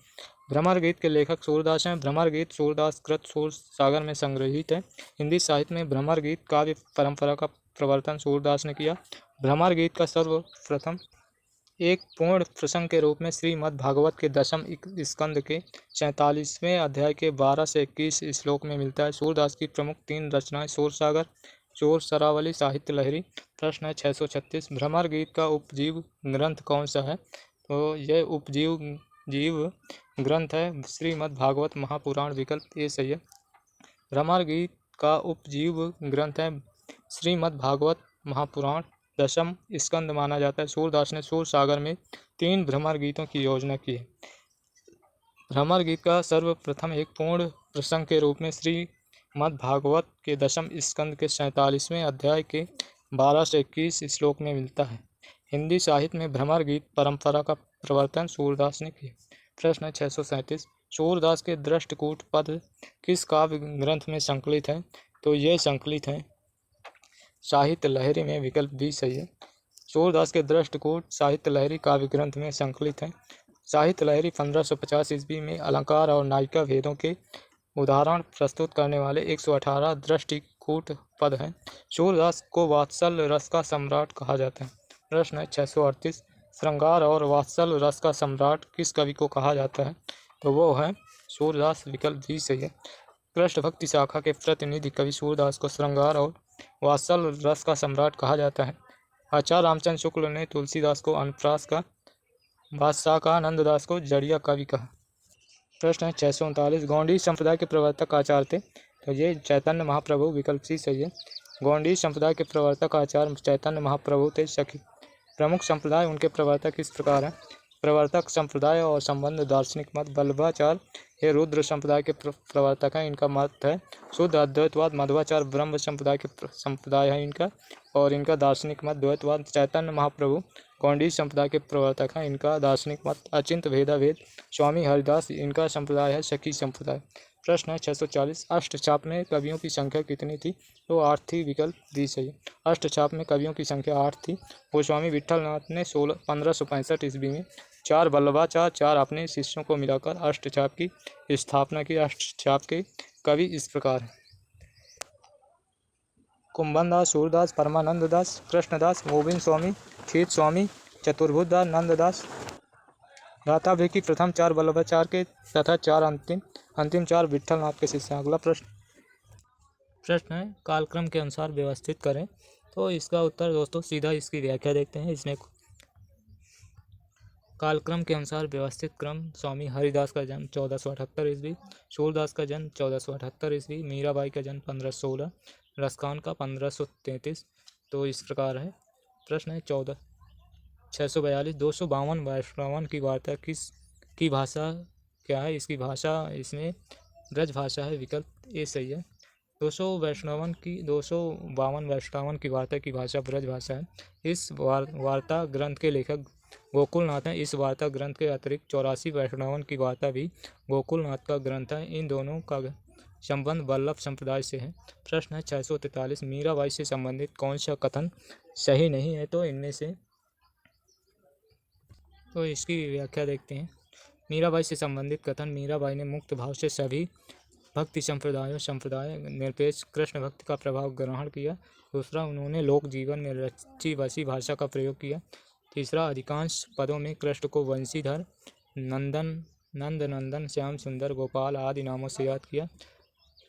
भ्रमर गीत के लेखक सूरदास हैं। भ्रमर गीत सूरदास कृत सूर सागर में संग्रहित है। हिंदी साहित्य में भ्रमर गीत काव्य परंपरा का प्रवर्तन सूरदास ने किया। भ्रमर गीत का सर्वप्रथम एक पूर्ण प्रसंग के रूप में श्रीमद् भागवत के दशम स्कंद के 47वें अध्याय के 12 से 21 श्लोक में मिलता है। सूरदास की प्रमुख 3 रचनाएं शोर सागर, चोर सरावली, साहित्य लहरी। प्रश्न है 636, भ्रमर गीत का उपजीव ग्रंथ कौन सा है? तो यह उपजीव ग्रंथ है श्रीमद् भागवत महापुराण, विकल्प ए सही है। भ्रमर गीत का उपजीव ग्रंथ है श्रीमद् भागवत महापुराण, दशम स्कंद माना जाता है। सूरदास ने सूर सागर में 3 भ्रमर गीतों की योजना की है। भ्रमर गीत का सर्वप्रथम एक पूर्ण प्रसंग के रूप में श्रीमद् भागवत के दशम स्कंद के 47वें अध्याय के 12 से 21 श्लोक में मिलता है। हिंदी साहित्य में भ्रमर गीत परंपरा का प्रवर्तन सूरदास ने किया। प्रश्न है 637, सूरदास के दृष्टकूट पद किस काव्य ग्रंथ में संकलित है? तो ये संकलित है साहित्य लहरी में, विकल्प भी सही है। सूरदास के दृष्टकूट साहित्य लहरी काव्य ग्रंथ में संकलित है। साहित्य लहरी 1550 ईस्वी में अलंकार और नायिका भेदों के उदाहरण प्रस्तुत करने वाले 118 दृष्टिकूट पद हैं। सूरदास को वात्सल रस का सम्राट कहा जाता है। प्रश्न है 638, श्रृंगार और वात्सल रस का सम्राट किस कवि को कहा जाता है? तो वो है सूरदास, विकल्प भी सही है। कृष्ण भक्ति शाखा के प्रतिनिधि कवि सूरदास को श्रृंगार और वात्सल रस का सम्राट कहा जाता है। आचार्य रामचंद्र शुक्ल ने तुलसीदास को अनप्रास का बादशाह कहा, नंददास को जड़िया कवि कहा। प्रश्न है 639, गौंडी संप्रदाय के प्रवर्तक आचार्य थे? तो ये चैतन्य महाप्रभु, विकल्प सी सही है। गौंडी संप्रदाय के प्रवर्तक आचार्य चैतन्य महाप्रभु थे। सखी प्रमुख संप्रदाय उनके प्रवर्तक इस प्रकार हैं। प्रवर्तक संप्रदाय और संबंध दार्शनिक मत, वल्लभाचार्य ये रुद्र संप्रदाय के प्रवर्तक हैं, इनका मत है शुद्ध अद्वैतवाद। मध्वाचार्य ब्रह्म संप्रदाय के संप्रदाय है इनका, और इनका दार्शनिक मत द्वैतवाद। चैतन्य महाप्रभु गौंडी संप्रदाय के प्रवर्तक हैं, इनका दार्शनिक मत अचिंत भेदाभेद। स्वामी हरिदास इनका संप्रदाय है सखी संप्रदाय। प्रश्न है 640, अष्टचाप में कवियों की संख्या कितनी थी? तो 8 थी, विकल्प दी सही। अष्टचाप में कवियों की संख्या 8 थी। गोस्वामी विठलनाथ ने 1565 ईस्वी में 4 वल्लभाचार्य 4 अपने शिष्यों को मिलाकर अष्टचाप की स्थापना की। अष्टचाप के कवि इस प्रकार हैं: कुंभनदास, सूरदास, परमानंद दास, कृष्णदास, गोविंद स्वामी, क्षीर स्वामी, चतुर्भुज दास, नंददास। गाथाभृ की प्रथम 4 वल्लभाचार्य के तथा 4 अंतिम 4 विठलनाथ के शिष्य। अगला प्रश्न है कालक्रम के अनुसार व्यवस्थित करें। तो इसका उत्तर दोस्तों सीधा इसकी व्याख्या देखते हैं। इसने कालक्रम के अनुसार व्यवस्थित क्रम: स्वामी हरिदास का जन्म 1478 ईस्वी, सूरदास का जन्म 1478 ईस्वी, मीराबाई का जन्म 1516, रसखान का 1533। तो इस प्रकार है। प्रश्न है 642, 252 वैष्णवन की वार्ता की भाषा क्या है? इसकी भाषा इसमें ब्रज भाषा है, विकल्प ए सही है। 252 वैष्णवन की वार्ता की भाषा ब्रज भाषा है। इस वार्ता ग्रंथ के लेखक गोकुलनाथ हैं। इस वार्ता ग्रंथ के अतिरिक्त 84 वैष्णवन की वार्ता भी गोकुलनाथ का ग्रंथ है। इन दोनों का संबंध वल्लभ संप्रदाय से है। प्रश्न है 643, मीराबाई से संबंधित कौन सा कथन सही नहीं है? तो इनमें से तो इसकी व्याख्या देखते हैं। मीराबाई से संबंधित कथन: मीराबाई ने मुक्त भाव से सभी भक्ति संप्रदाय निरपेक्ष कृष्ण भक्ति का प्रभाव ग्रहण किया। दूसरा, उन्होंने लोक जीवन में रची बसी भाषा का प्रयोग किया। तीसरा, अधिकांश पदों में कृष्ण को वंशीधर, नंदन, श्याम सुंदर, गोपाल आदि नामों से याद किया।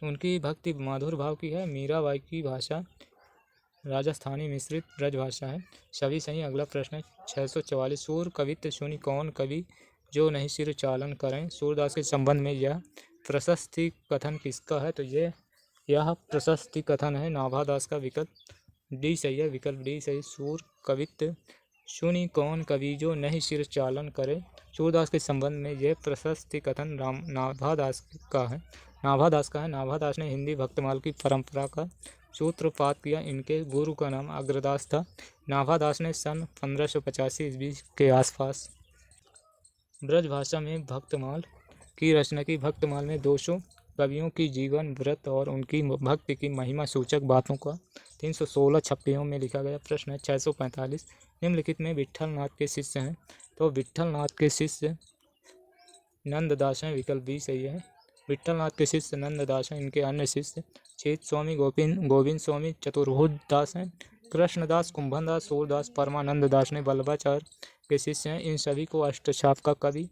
उनकी भक्ति मधुर भाव की है। मीराबाई की भाषा राजस्थानी मिश्रित ब्रज भाषा है। सभी सही। अगला प्रश्न है 644, सूर कवित्व सुनी कौन कवि जो नहीं सिर चालन करें? सूरदास के संबंध में यह प्रशस्ति कथन किसका है? तो ये यह प्रशस्ति कथन है नाभादास का। विकल्प डी सही है, विकल्प डी सही। सूर कवित्त सुनी कौन कवि जो नहीं सिर चालन करे। सूरदास के संबंध में यह प्रशस्ति कथन नाभादास का है। नाभादास ने हिंदी भक्तमाल की परंपरा का सूत्रपात किया। इनके गुरु का नाम अग्रदास था। नाभादास ने सन 1585 ईस्वी के आसपास ब्रजभाषा में भक्तमाल की रचना की। भक्तमाल में 200 कवियों की जीवन, व्रत और उनकी भक्ति की महिमा सूचक बातों का 316 छप्पियों में लिखा गया। प्रश्न है 645, निम्नलिखित में विट्ठल नाथ के शिष्य हैं। तो विट्ठल नाथ के शिष्य नंददास हैं, विकल्प बी सही है। विट्ठल नाथ के शिष्य नंददास हैं। इनके अन्य शिष्य छेद स्वामी, गोविंद स्वामी, चतुर्भुज दास हैं, कृष्णदास, कुंभनदास, सूरदास, परमानंद दास ने वल्लभाचार्य के शिष्य हैं। इन सभी को अष्टछाप का कवि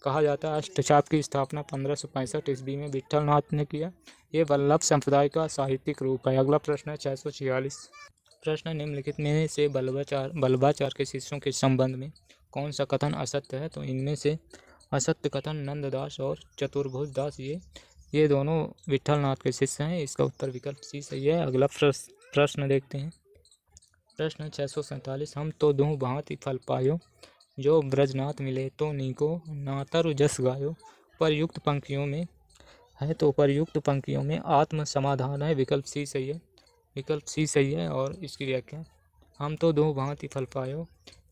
कहा जाता है। अष्टछाप की स्थापना 1565 ईस्वी में विट्ठल नाथ ने किया। ये वल्लभ संप्रदाय का साहित्यिक रूप है। अगला प्रश्न है 646, प्रश्न निम्नलिखित में से वल्लभाचार्य के शिष्यों के संबंध में कौन सा कथन असत्य है। तो इनमें से असत्य कथन नंददास और चतुर्भुज दास ये दोनों विट्ठल नाथ के शिष्य हैं। इसका उत्तर विकल्प सी सही है। अगला प्रश्न देखते हैं। प्रश्न 647, हम तो दूँ भांति फल पायो, जो ब्रजनाथ मिले तो नीको, नातर जस गायो। परयुक्त पंक्तियों में है, तो परयुक्त पंक्तियों में आत्म समाधान है। विकल्प सी सही है, विकल्प सी सही है। और इसकी व्याख्या, हम तो दो भांति फल पायो,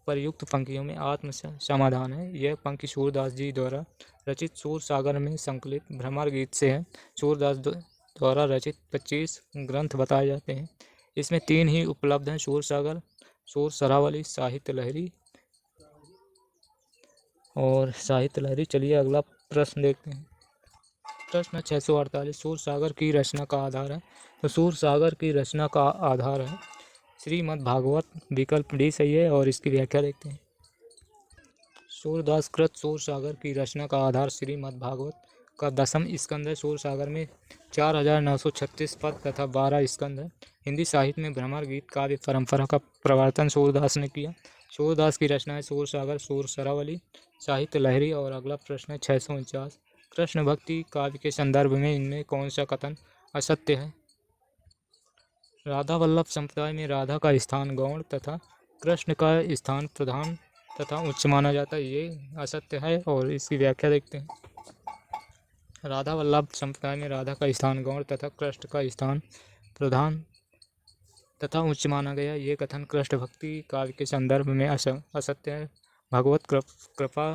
परयुक्त पंक्तियों में आत्म समाधान है। यह पंक्ति सूरदास जी द्वारा रचित सूर सागर में संकलित भ्रमर गीत से है। सूरदास द्वारा रचित 25 ग्रंथ बताए जाते हैं। इसमें 3 ही उपलब्ध हैं, सूर सागर, सूर सरावली, साहित्य लहरी और साहित्य लहरी। चलिए अगला प्रश्न देखते हैं। प्रश्न 648, सूर सागर की रचना का आधार है। तो सूर सागर की रचना का आधार है श्रीमद् भागवत, विकल्प डी सही है। और इसकी व्याख्या देखते हैं। सूरदास कृत सूर सागर की रचना का आधार श्रीमद् भागवत का 10वां स्कंद है। सूर सागर में 4936 पद तथा 12 स्कंद है। हिंदी साहित्य में भ्रमर गीत काव्य परंपरा का प्रवर्तन सूरदास ने किया। सूरदास की रचना है सूर सागर, सूर सरावली, साहित्य लहरी। और अगला प्रश्न है 649, कृष्ण भक्ति काव्य के संदर्भ में इनमें कौन सा कथन असत्य है। राधा वल्लभ संप्रदाय में राधा का स्थान गौण तथा कृष्ण का स्थान प्रधान तथा उच्च माना जाता है। ये असत्य है। और इसकी व्याख्या देखते हैं। राधा वल्लभ संप्रदाय में राधा का स्थान गौण तथा कृष्ण का स्थान प्रधान तथा उच्च माना गया। ये कथन कृष्ण भक्ति काव्य के संदर्भ में असत्य है। भगवत कृपा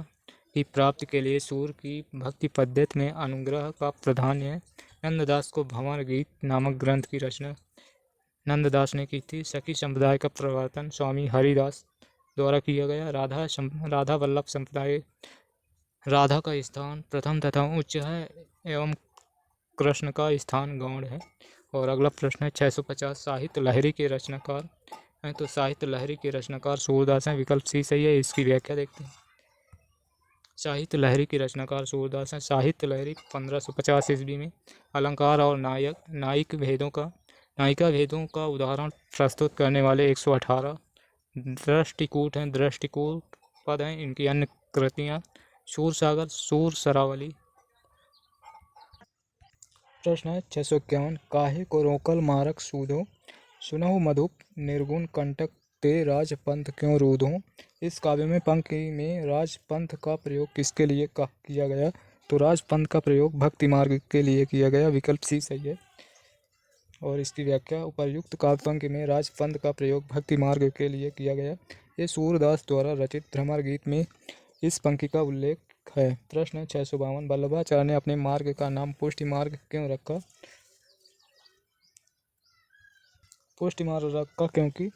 की प्राप्ति के लिए सूर की भक्ति पद्धति में अनुग्रह का प्राधान्य है। नंददास को भंवर गीत नामक ग्रंथ की रचना नंददास ने की थी। सखी संप्रदाय का प्रवर्तन स्वामी हरिदास द्वारा किया गया। राधा वल्लभ संप्रदाय राधा का स्थान प्रथम तथा उच्च है एवं कृष्ण का स्थान गौण है। और अगला प्रश्न है 650, साहित्य लहरी के रचनाकार हैं। तो साहित्य लहरी के रचनाकार सूरदास हैं, विकल्प सी सही है। इसकी व्याख्या देखते हैं। साहित्य लहरी के रचनाकार सूरदास हैं। साहित्य लहरी 1550 ईस्वी में अलंकार और नायिका भेदों का उदाहरण प्रस्तुत करने वाले 118 दृष्टिकूट हैं। दृष्टिकूट पद हैं। इनकी अन्य कृतियाँ सूर सागर, सूर सरावली। प्रश्न है 651, काहे को रोकल मारक सूधो, सुनहु मधुप निर्गुण कंटक ते राजपंथ क्यों रूधो। इस काव्य में पंक्ति में राजपंथ का प्रयोग किसके लिए किया गया। तो राजपंथ का प्रयोग भक्ति मार्ग के लिए किया गया। विकल्प सी सही है। और इसकी व्याख्या, उपर्युक्त काव्य पंक्ति में राजपंथ का प्रयोग भक्ति मार्ग के लिए किया गया। ये सूरदास द्वारा रचित भ्रमर गीत में इस पंक्ति का उल्लेख है। प्रश्न 652, वल्लभाचार्य ने अपने मार्ग का नाम पुष्टि मार्ग क्यों रखा। पुष्टि मार्ग रखा क्योंकि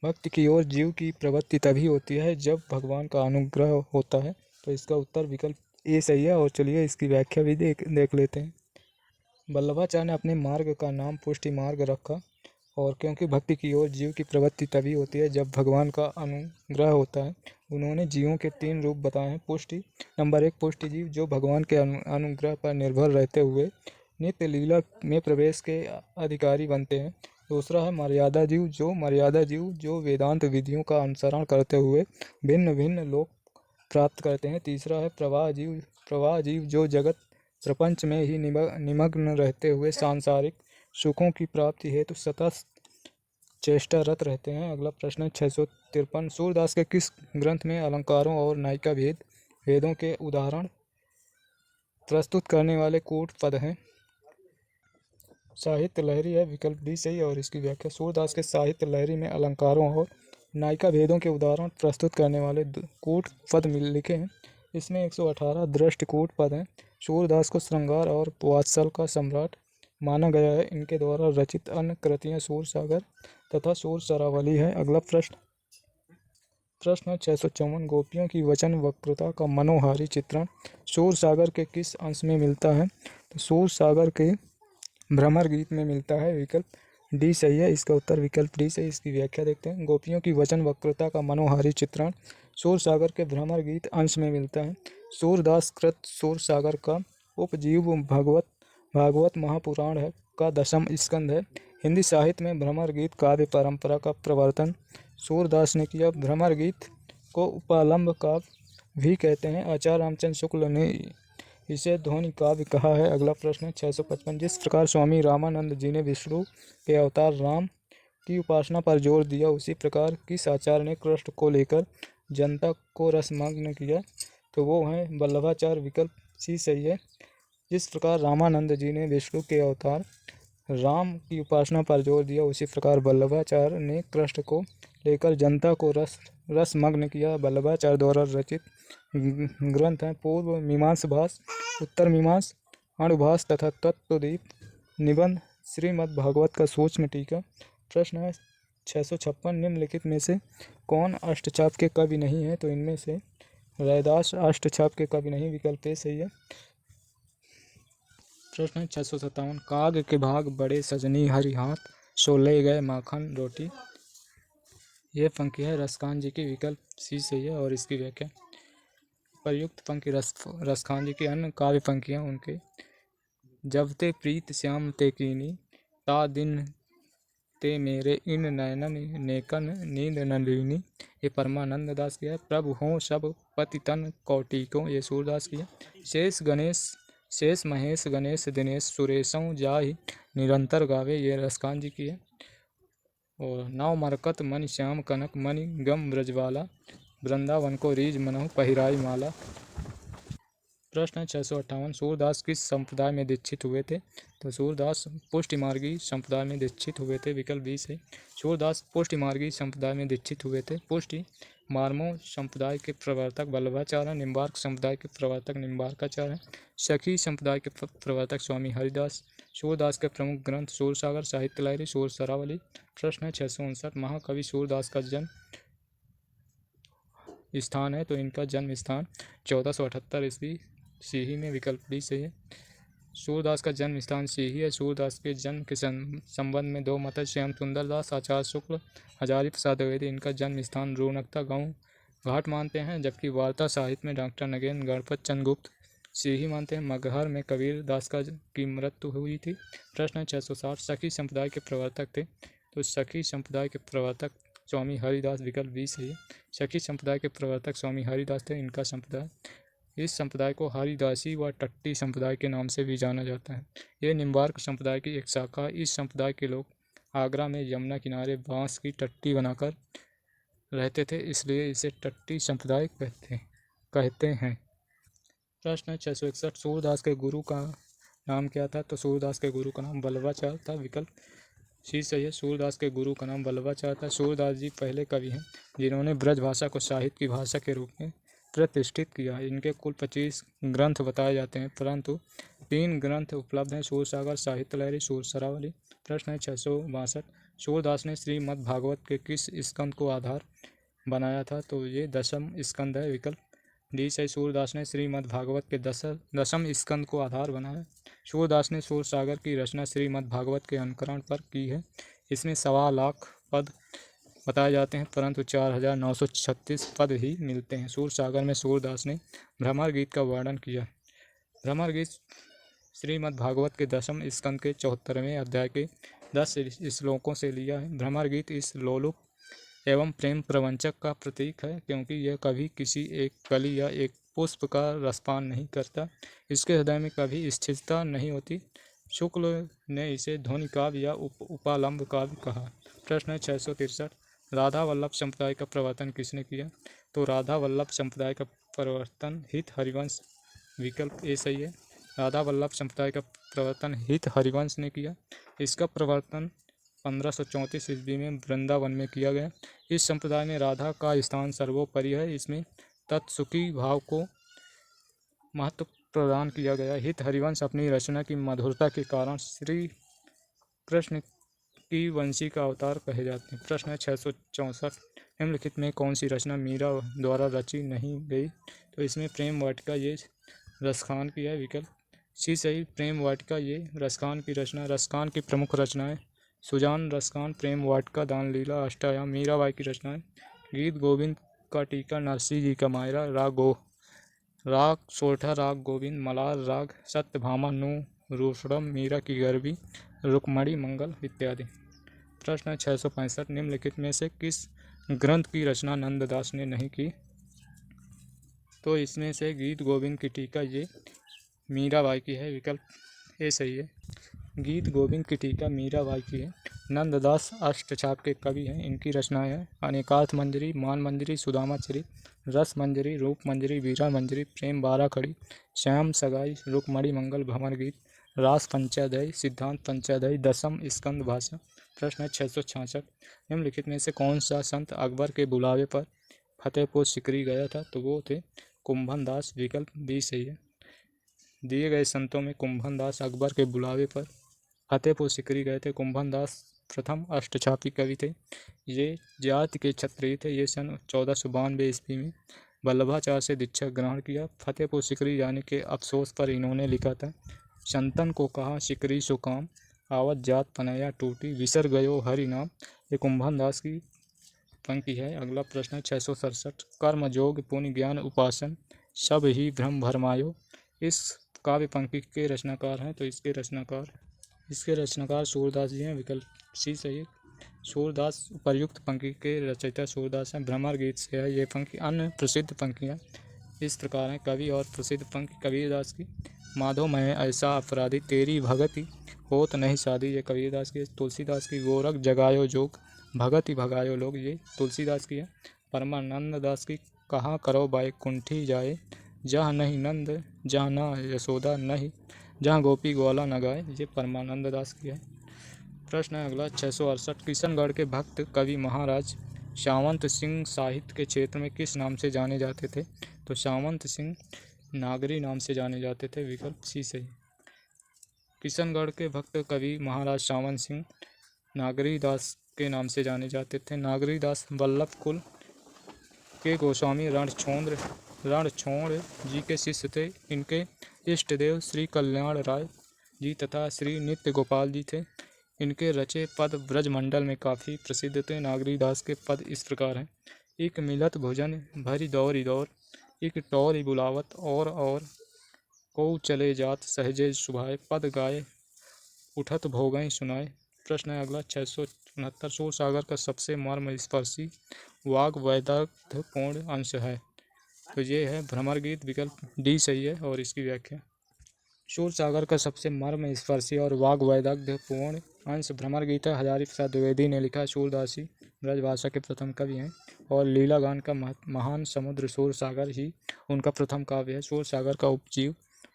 भक्ति की ओर जीव की प्रवृत्ति तभी होती है जब भगवान का अनुग्रह होता है। तो इसका उत्तर विकल्प ए सही है। और चलिए इसकी व्याख्या भी देख लेते हैं। वल्लभाचार्य ने अपने मार्ग का नाम पुष्टि मार्ग रखा और क्योंकि भक्ति की ओर जीव की प्रवृत्ति तभी होती है जब भगवान का अनुग्रह होता है। उन्होंने जीवों के 3 रूप बताए हैं। पुष्टि, नंबर 1 पुष्टि जीव जो भगवान के अनुग्रह पर निर्भर रहते हुए नित्य लीला में प्रवेश के अधिकारी बनते हैं। दूसरा है मर्यादा जीव जो वेदांत विधियों का अनुसरण करते हुए भिन्न भिन्न लोक प्राप्त करते हैं। तीसरा है प्रवाह जीव जो जगत प्रपंच में ही निमग्न रहते हुए सांसारिक सुखों की प्राप्ति हेतु सतत चेष्टारत रहते हैं। अगला प्रश्न है 653। सूरदास के किस ग्रंथ में अलंकारों और नायिका भेदों के उदाहरण प्रस्तुत करने वाले कूट पद हैं? साहित्य लहरी है, विकल्प डी सही है और इसकी व्याख्या। सूरदास के साहित्य लहरी में अलंकारों और नायिका भेदों के उदाहरण प्रस्तुत करने वाले कूट पद लिखे हैं। इसमें 118 दृष्ट कूट पद हैं। सूरदास को श्रृंगार और वात्सल का सम्राट माना गया है। इनके द्वारा रचित अन्य कृतियां सूरसागर तथा सूरसरावली है। अगला प्रश्न 654। गोपियों की वचन वक्रता का मनोहारी चित्रण सूरसागर के किस अंश में मिलता है? तो सूरसागर के भ्रमर गीत में मिलता है। विकल्प डी सही है, इसका उत्तर विकल्प डी सही। इसकी व्याख्या देखते हैं। गोपियों की वचन वक्रता का मनोहारी चित्रण सूरसागर के भ्रमर गीत अंश में मिलता है। सूरदास कृत सूरसागर का उपजीव भागवत महापुराण है का 10वां स्कंद है। हिंदी साहित्य में भ्रमर गीत काव्य परंपरा का प्रवर्तन सूरदास ने किया। भ्रमर गीत को उपालंब काव्य भी कहते हैं। आचार्य रामचंद्र शुक्ल ने इसे ध्वनि काव्य कहा है। अगला प्रश्न है 655। जिस प्रकार स्वामी रामानंद जी ने विष्णु के अवतार राम की उपासना पर जोर दिया, उसी प्रकार किस आचार्य ने कृष्ण को लेकर जनता को रसमग्न किया? तो वो है वल्लभाचार्य। विकल्प सी सही है। जिस प्रकार रामानंद जी ने विष्णु के अवतार राम की उपासना पर जोर दिया, उसी प्रकार वल्लभाचार्य ने कृष्ण को लेकर जनता को रसमग्न किया। वल्लभाचार्य द्वारा रचित ग्रंथ हैं पूर्व मीमांस भास, उत्तर मीमांस, अणुभास तथा तत्वदीप निबंध, श्रीमद् भागवत का सूक्ष्म टीका। प्रश्न है 656। निम्नलिखित में से कौन अष्टचाप के कवि नहीं है? तो इनमें से रैदास अष्टचाप के कवि नहीं। विकल्प ए सही है। प्रश्न है 657। काग के भाग बड़े सजनी हरि हाथ, सो ले गए माखन रोटी। यह पंक्ति है रसखान जी की। विकल्प सी सही है और इसकी व्याख्या। प्रयुक्त पंक्ति रसखान जी की अन्य काव्य पंक्तियाँ उनके जब ते प्रीत श्याम ते कीनी, ता दिन ते मेरे इन नयनन नेकन नींद न लीनी। ये परमानंद दास की है। प्रभु हों सब पतितन कौटिकों, ये सूरदास की है। शेष महेश गणेश दिनेश सुरेशों जाहि निरंतर गावे, ये रसखान जी की है। और नौ मरकत मणि श्याम कनक मणि गम ब्रजवाला, वृंदावन को रीझ मनहु पहिराई माला। प्रश्न है 658। सूरदास किस संप्रदाय में दीक्षित हुए थे? तो सूरदास पुष्टि मार्गी संप्रदाय में दीक्षित हुए थे। विकल्प बी से। सूरदास पुष्टि मार्गी संप्रदाय में दीक्षित हुए थे। पुष्टि मार्मो संप्रदाय के प्रवर्तक वल्लभाचार्य, निम्बार्क संप्रदाय के प्रवर्तक निम्बार्काचार्य, सखी संप्रदाय के प्रवर्तक स्वामी हरिदास। सूरदास के प्रमुख ग्रंथ सूरसागर, साहित्य लहरी, सूरसरावली। प्रश्न है 659। महाकवि सूरदास का जन्म स्थान है? तो इनका जन्म स्थान 1478 ईस्वी सीही में। विकल्प डी सही है। सूरदास का जन्म स्थान सीही है। सूरदास के जन्म के संबंध में दो मत है। श्याम सुंदर दास, आचार्य शुक्ल, हजारी प्रसाद द्विवेदी इनका जन्म स्थान रोहनकता गांव घाट मानते हैं, जबकि वार्ता साहित्य में डॉक्टर नगेन गणपत चंद्र गुप्त सीही मानते हैं। मगहर में कबीर दास की मृत्यु हुई थी। प्रश्न है 660। सखी संप्रदाय के प्रवर्तक थे? तो सखी संप्रदाय के प्रवर्तक स्वामी हरिदास। विकल्प बी सही है। सखी संप्रदाय के प्रवर्तक स्वामी हरिदास थे। इनका संप्रदाय इस संप्रदाय को हरिदासी व टट्टी संप्रदाय के नाम से भी जाना जाता है। यह निम्बार्क संप्रदाय की एक शाखा। इस संप्रदाय के लोग आगरा में यमुना किनारे बांस की टट्टी बनाकर रहते थे, इसलिए इसे टट्टी संप्रदाय कहते हैं। प्रश्न 661। सूरदास के गुरु का नाम क्या था? तो सूरदास के गुरु का नाम वल्लभाचार्य था। विकल्प सी सही है। सूरदास के गुरु का नाम वल्लभाचार्य था। सूरदास जी पहले कवि हैं जिन्होंने ब्रज भाषा को साहित्य की भाषा के रूप में प्रतिष्ठित किया। इनके कुल 25 ग्रंथ बताए जाते हैं, परंतु 3 ग्रंथ उपलब्ध हैं, सूरसागर, साहित्य लहरी, सूरसरावली। प्रश्न है 662। सूरदास ने श्रीमद् भागवत के किस स्कंद को आधार बनाया था? तो ये 10वां स्कंद है। विकल्प डी से। सूरदास ने श्रीमद् भागवत के 10वें स्कंद को आधार बनाया। सूरदास ने सूरसागर की रचना श्रीमद् भागवत के अनुकरण पर की है। इसमें 1.25 लाख पद बताए जाते हैं, परंतु 4936 पद ही मिलते हैं। सूरसागर में सूरदास ने भ्रमर गीत का वर्णन किया। भ्रमर गीत श्रीमद् भागवत के 10वें स्कंद के 74वें अध्याय के 10 श्लोकों से लिया है। भ्रमर गीत इस लोलुप एवं प्रेम प्रवंचक का प्रतीक है, क्योंकि यह कभी किसी एक कली या एक पुष्प का रसपान नहीं करता। इसके हृदय में कभी स्थिरता नहीं होती। शुक्ल ने इसे ध्वनि काव्य या उपालंब काव्य कहा। प्रश्न 663, राधा वल्लभ संप्रदाय का प्रवर्तन किसने किया? तो राधा वल्लभ संप्रदाय का प्रवर्तन हित हरिवंश, विकल्प ए सही है। राधा वल्लभ संप्रदाय का प्रवर्तन हित हरिवंश ने किया। इसका प्रवर्तन 1534 ईस्वी में वृंदावन में किया गया। इस संप्रदाय में राधा का स्थान सर्वोपरि है। इसमें तत्सुखी भाव को महत्व प्रदान किया गया। हित हरिवंश अपनी रचना की मधुरता के कारण श्री कृष्ण की वंशी का अवतार कहे जाते हैं। प्रश्न 664, निम्नलिखित में कौन सी रचना मीरा द्वारा रची नहीं गई? तो इसमें प्रेम वाटिका ये रसखान की है, विकल्प सी सही। प्रेम वाटिका ये रसखान की रचना। रसखान की प्रमुख रचनाएं सुजान रसखान, प्रेम वाटिका, दान लीला, अष्टयाम मीराबाई की रचनाएं। गीत गोविंद का टीका नरसिंह जी का मायरा, राग सोरठा, राग गोविंद, मलार राग, सत्यभामा, नू रूषणम, मीरा की गरबी, रुक्मणी मंगल इत्यादि। प्रश्न 665, निम्नलिखित में से किस ग्रंथ की रचना नंददास ने नहीं की? तो इसमें से गीत गोविंद की टीका ये मीराबाई की है, विकल्प ए सही है। गीत गोविंद की टीका मीराबाई की है। नंददास अष्टछाप के कवि हैं। इनकी रचनाएं हैं अनेकार्थ मंजरी, मान मंजरी, सुदामा चरित, रस मंजरी, रूप मंजरी, वीरा मंजरी, प्रेम बारह खड़ी, श्याम सगाई, रुक्मणी मंगल, भंवर गीत, रास पंचाध्यायी, सिद्धांत पंचाध्यायी, दसम स्कंद भाषा। प्रश्न 666, निम्नलिखित में से कौन सा संत अकबर के बुलावे पर फतेहपुर सीकरी गया था? तो वो थे कुंभन दास, विकल्प बी सही है। दिए गए संतों में कुंभन दास अकबर के बुलावे पर फतेहपुर सीकरी गए थे। कुंभन दास प्रथम अष्टछापी कवि थे। ये जाति के क्षत्रिय थे। ये सन 1492 ईस्वी में वल्लभाचार्य से दीक्षा ग्रहण किया। फतेहपुर सीकरी जाने के अफसोस पर इन्होंने लिखा था, संतन को कहा सीकरी सो काम, आवत जात पनैया टूटी, विसर गयो हरि नाम। ये कुंभन दास की पंक्ति है। अगला प्रश्न 667, कर्म जोग पुण्य ज्ञान उपासन सब ही भ्रम भरमायो, इस काव्य पंक्ति के रचनाकार हैं? तो इसके रचनाकार सूरदास जी हैं, विकल्प सी सही है। सूरदास उपर्युक्त पंक्ति के रचयिता सूरदास हैं। भ्रमर गीत से है ये पंक्ति। अन्य प्रसिद्ध पंक्तियाँ इस प्रकार हैं। कवि और प्रसिद्ध पंक्ति कबीरदास की, माधो मैं ऐसा अपराधी तेरी भगति होत नहीं शादी, ये कबीरदास की। तुलसीदास की, गोरख जगायो जोग भगति भगायो लोग, ये तुलसीदास की है। परमानंद दास की, कहाँ करो बैकुंठी जाए, जहाँ नहीं नंद जहाँ ना यशोदा नहीं, जहाँ गोपी ग्वाला न गाए, ये परमानंद दास की है। प्रश्न है अगला 668, किशनगढ़ के भक्त कवि महाराज सावंत सिंह साहित्य के क्षेत्र में किस नाम से जाने जाते थे? तो सावंत सिंह नागरी नाम से जाने जाते थे, विकल्प सी सही। किशनगढ़ के भक्त कवि महाराज सावंत सिंह नागरी दास के नाम से जाने जाते थे। नागरी दास वल्लभ कुल के गोस्वामी रणछोड़ जी के शिष्य थे। इनके इष्ट देव श्री कल्याण राय जी तथा श्री नित्य गोपाल जी थे। इनके रचे पद ब्रजमंडल में काफ़ी प्रसिद्ध थे। नागरी दास के पद इस प्रकार हैं, एक मिलत भोजन भरी दौर दौर, एक टौर बुलावत और को चले जात सहजे सुभाए, पद गाए उठत भोगें सुनाए। प्रश्न है अगला 669, सूरसागर का सबसे मर्मस्पर्शी वाग वैदग्ध्यपूर्ण अंश है? तो ये है भ्रमर गीत, विकल्प डी सही है। और इसकी व्याख्या, सूरसागर का सबसे मर्मस्पर्शी और वाग वैदग्ध्यपूर्ण अंश भ्रमर गीत है। हजारी प्रसाद द्विवेदी ने लिखा। सूरदासी ब्रजभाषा के प्रथम कवि हैं और लीला गान का महान समुद्र सूरसागर ही उनका प्रथम काव्य है। सूरसागर का उपजीव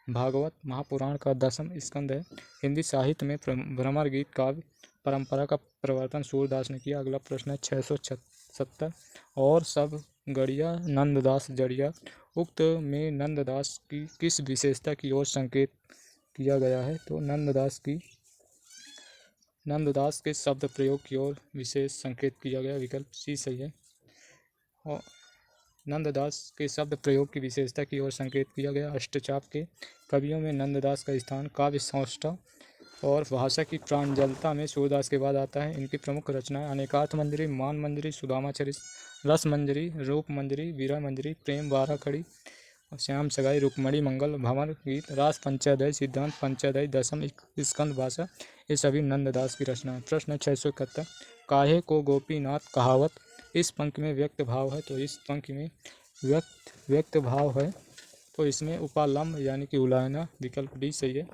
भागवत महापुराण का दसम स्कंद है। हिंदी साहित्य में भ्रमर गीत काव्य परंपरा का प्रवर्तन सूरदास ने किया। अगला प्रश्न है 670, और सब गढ़िया नंददास जड़िया, उक्त में नंददास की किस विशेषता की ओर संकेत किया गया है? तो नंददास के शब्द प्रयोग की ओर विशेष संकेत किया गया, विकल्प सी सही है। और नंददास के शब्द प्रयोग की विशेषता की ओर संकेत किया गया। अष्टचाप के कवियों में नंददास का स्थान काव्य सौष्ठव और भाषा की प्रांजलता में सूरदास के बाद आता है। इनकी प्रमुख रचनाएं अनेकार्थ मंजरी, मान मंजरी, सुदामा चरित, रस मंजरी, रूप मंजरी, वीरा मंजरी, प्रेम बारह खड़ी, श्याम सगाई, रुक्मणी मंगल, भंवर गीत, रास पंचाध्यायी, सिद्धांत पंचाध्यायी, दसम स्कंद भाषा, ये सभी नंददास की रचना है। प्रश्न 671, काहे को गोपीनाथ कहावत इस पंक्ति में व्यक्त भाव है? तो इस पंक्ति में व्यक्त भाव है, तो इसमें उपालंब यानी कि उलायना, विकल्प डी सही है।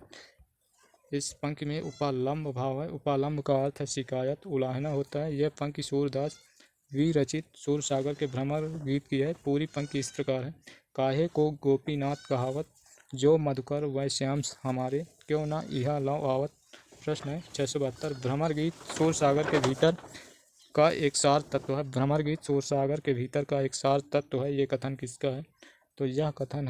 इस पंक्ति में उपालंब भाव है। उपालंब का अर्थ है शिकायत, उलाहना होता है। यह पंक्ति सूरदास विरचित सूरसागर के भ्रमर गीत की है। पूरी पंक्ति इस प्रकार है। काहे को गोपीनाथ कहावत, जो मधुकर वह श्याम हमारे, क्यों ना इहा लव आवत। प्रश्न है 672। भ्रमर गीत सूरसागर के भीतर का एक सार तत्व है। भ्रमर गीत सूरसागर के भीतर का एक सार तत्व है। ये कथन किसका है? तो यह कथन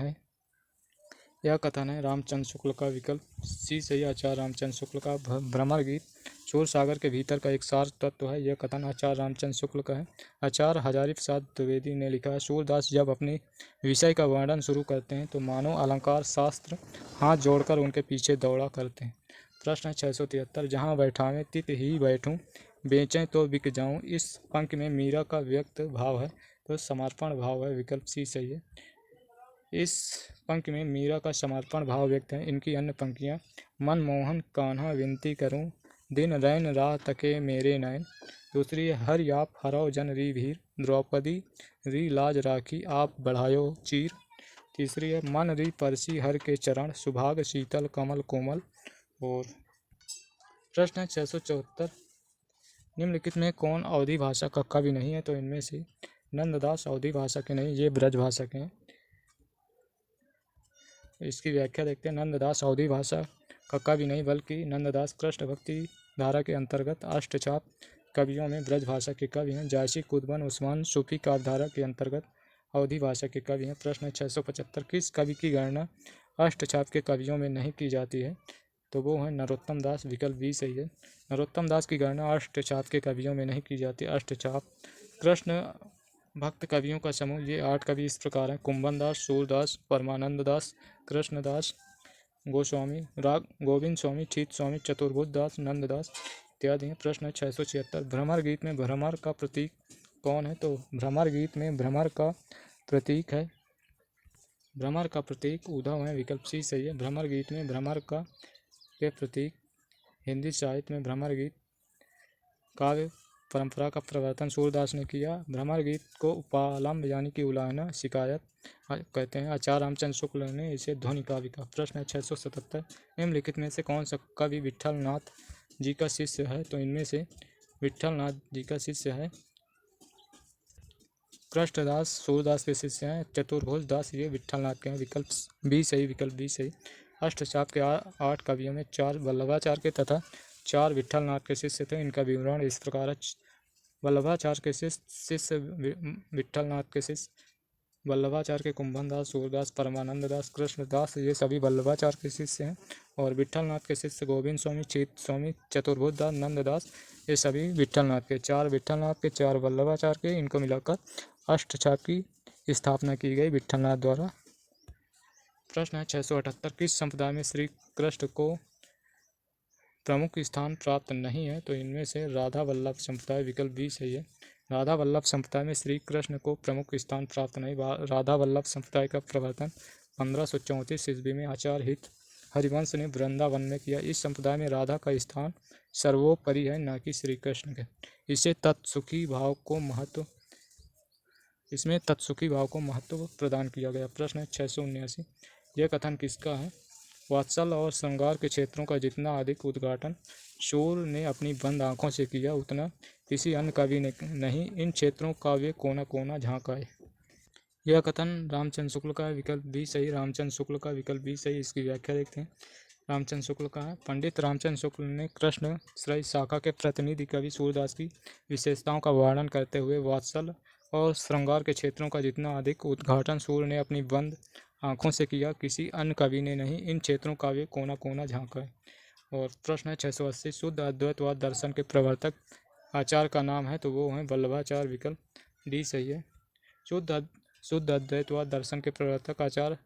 है रामचंद्र शुक्ल का। विकल्प सी सही, आचार्य रामचंद्र शुक्ल का। भ्रमर गीत सूरसागर के भीतर का एक सार तत्व है। यह कथन आचार्य रामचंद्र शुक्ल का है। आचार्य हजारी प्रसाद द्विवेदी ने लिखा है, सूरदास जब अपने विषय का वर्णन शुरू करते हैं तो मानो अलंकार शास्त्र हाथ जोड़कर उनके पीछे दौड़ा करते हैं। प्रश्न है 673। जहाँ बैठावें तित ही बैठूं, बेचें तो बिक जाऊं। इस पंक्ति में मीरा का व्यक्त भाव है तो समर्पण भाव है। विकल्प सी सही है। इस पंक्ति में मीरा का समर्पण भाव व्यक्त है। इनकी अन्य पंक्तियाँ, मनमोहन कान्हा विनती करूं, दिन रैन राह तके मेरे नयन। दूसरी है, हरि आप हरौ जन री भीर, द्रौपदी री लाज राखी आप बढ़ायो चीर। तीसरी है, मन री परसी हर के चरण, सुभाग शीतल कमल कोमल। और प्रश्न है 674। निम्नलिखित में कौन अवधी भाषा का कवि नहीं है? तो इनमें से नंददास अवधी भाषा के नहीं, ये ब्रज भाषा के हैं। इसकी व्याख्या देखते हैं। नंददास अवधी भाषा का कवि नहीं, बल्कि नंददास कृष्ण भक्ति धारा के अंतर्गत अष्टचाप कवियों में ब्रज भाषा के कवि हैं। जायसी कुतुबन उस्मान सूफी काव्यधारा के अंतर्गत अवधी भाषा के कवि हैं। प्रश्न 675। किस कवि की गणना अष्टचाप के कवियों में नहीं की जाती है? तो वो है नरोत्तम दास। विकल्प बी सही है। नरोत्तम दास की गणना अष्टचाप के कवियों में नहीं की जाती। अष्टचाप कृष्ण भक्त कवियों का समूह। ये 8 कवि इस प्रकार हैं: कुंभन दास, सूरदास, परमानंद दास, कृष्णदास, गोस्वामी, राग गोविंद स्वामी, चीत स्वामी, चतुर्भुज दास, नंददास इत्यादि हैं। प्रश्न 676। भ्रमर गीत में भ्रमर का प्रतीक कौन है? तो भ्रमर गीत में भ्रमर का प्रतीक है, भ्रमर का प्रतीक उद्धव है। विकल्प सी सही है। भ्रमर गीत में भ्रमर का के प्रतीक। हिंदी साहित्य में भ्रमर गीत काव्य परंपरा का प्रवर्तन सूरदास ने किया। भ्रमर गीत को उपालंब यानी कि उलाहना, शिकायत कहते हैं। आचार्य रामचंद्र शुक्ल ने इसे ध्वनि काव्य कहा। प्रश्न है 677। निम्नलिखित में से कौन सा कवि विट्ठल नाथ जी का शिष्य है? तो इनमें से विट्ठल नाथ जी का शिष्य है कृष्णदास, सूरदास के शिष्य हैं चतुर्भुज दास, ये विट्ठल नाथ के हैं। विकल्प बी सही। विकल्प बी सही। अष्टचाप के 8 कवियों में 4 वल्लभाचार्य के तथा 4 विट्ठल नाथ के शिष्य थे। इनका विवरण इस प्रकार है। वल्लभाचार्य के शिष्य विट्ठल नाथ के शिष्य वल्लभाचार्य के कुंभन दास, सूरदास, परमानंद दास, कृष्णदास, ये सभी वल्लभाचार्य के शिष्य हैं। और विट्ठल नाथ के शिष्य गोविंद स्वामी, चीत स्वामी, चतुर्भुज दास, नंददास, ये सभी विट्ठल नाथ के। 4 विट्ठल नाथ के, 4 वल्लभाचार्य के, इनको मिलाकर अष्टचाप की स्थापना की गई विट्ठल नाथ द्वारा। प्रश्न है 678। किस संप्रदाय में श्री कृष्ण को प्रमुख स्थान प्राप्त नहीं है? तो इनमें से राधा वल्लभ संप्रदाय। विकल्प बी सही है। राधा वल्लभ संप्रदाय में श्री कृष्ण को प्रमुख स्थान प्राप्त नहीं। राधा वल्लभ संप्रदाय का प्रवर्तन 1534 ईस्वी में आचार्य हित हरिवंश ने वृंदावन में किया। इस संप्रदाय में राधा का स्थान सर्वोपरि है, न कि श्री कृष्ण के। इसमें तत्सुखी भाव को महत्व प्रदान किया गया। प्रश्न है 679। यह कथन किसका है? वात्सल और श्रृंगार के क्षेत्रों का जितना अधिक उद्घाटन शूर ने अपनी बंद आंखों से किया, उतना किसी अन्य कवि ने नहीं। इन क्षेत्रों का वे कोना कोना झांकाए। यह कथन रामचंद्र शुक्ल का है। विकल्प बी सही। रामचंद्र शुक्ल का। विकल्प बी सही। इसकी व्याख्या देखते हैं। रामचंद्र शुक्ल का है। पंडित रामचंद्र शुक्ल ने कृष्ण श्रय शाखा के प्रतिनिधि कवि सूरदास की विशेषताओं का वर्णन करते हुए वात्सल और श्रृंगार के क्षेत्रों का जितना अधिक उद्घाटन सूर्य ने अपनी बंद आंखों से किया, किसी अन्य कवि ने नहीं। इन क्षेत्रों का वे कोना कोना झांका है। और प्रश्न है 680। शुद्ध अद्वैतवाद दर्शन के प्रवर्तक आचार्य का नाम है? तो वो हैं वल्लभाचार्य। विकल्प डी सही है। शुद्ध अद्वैतवाद दर्शन के प्रवर्तक आचार्य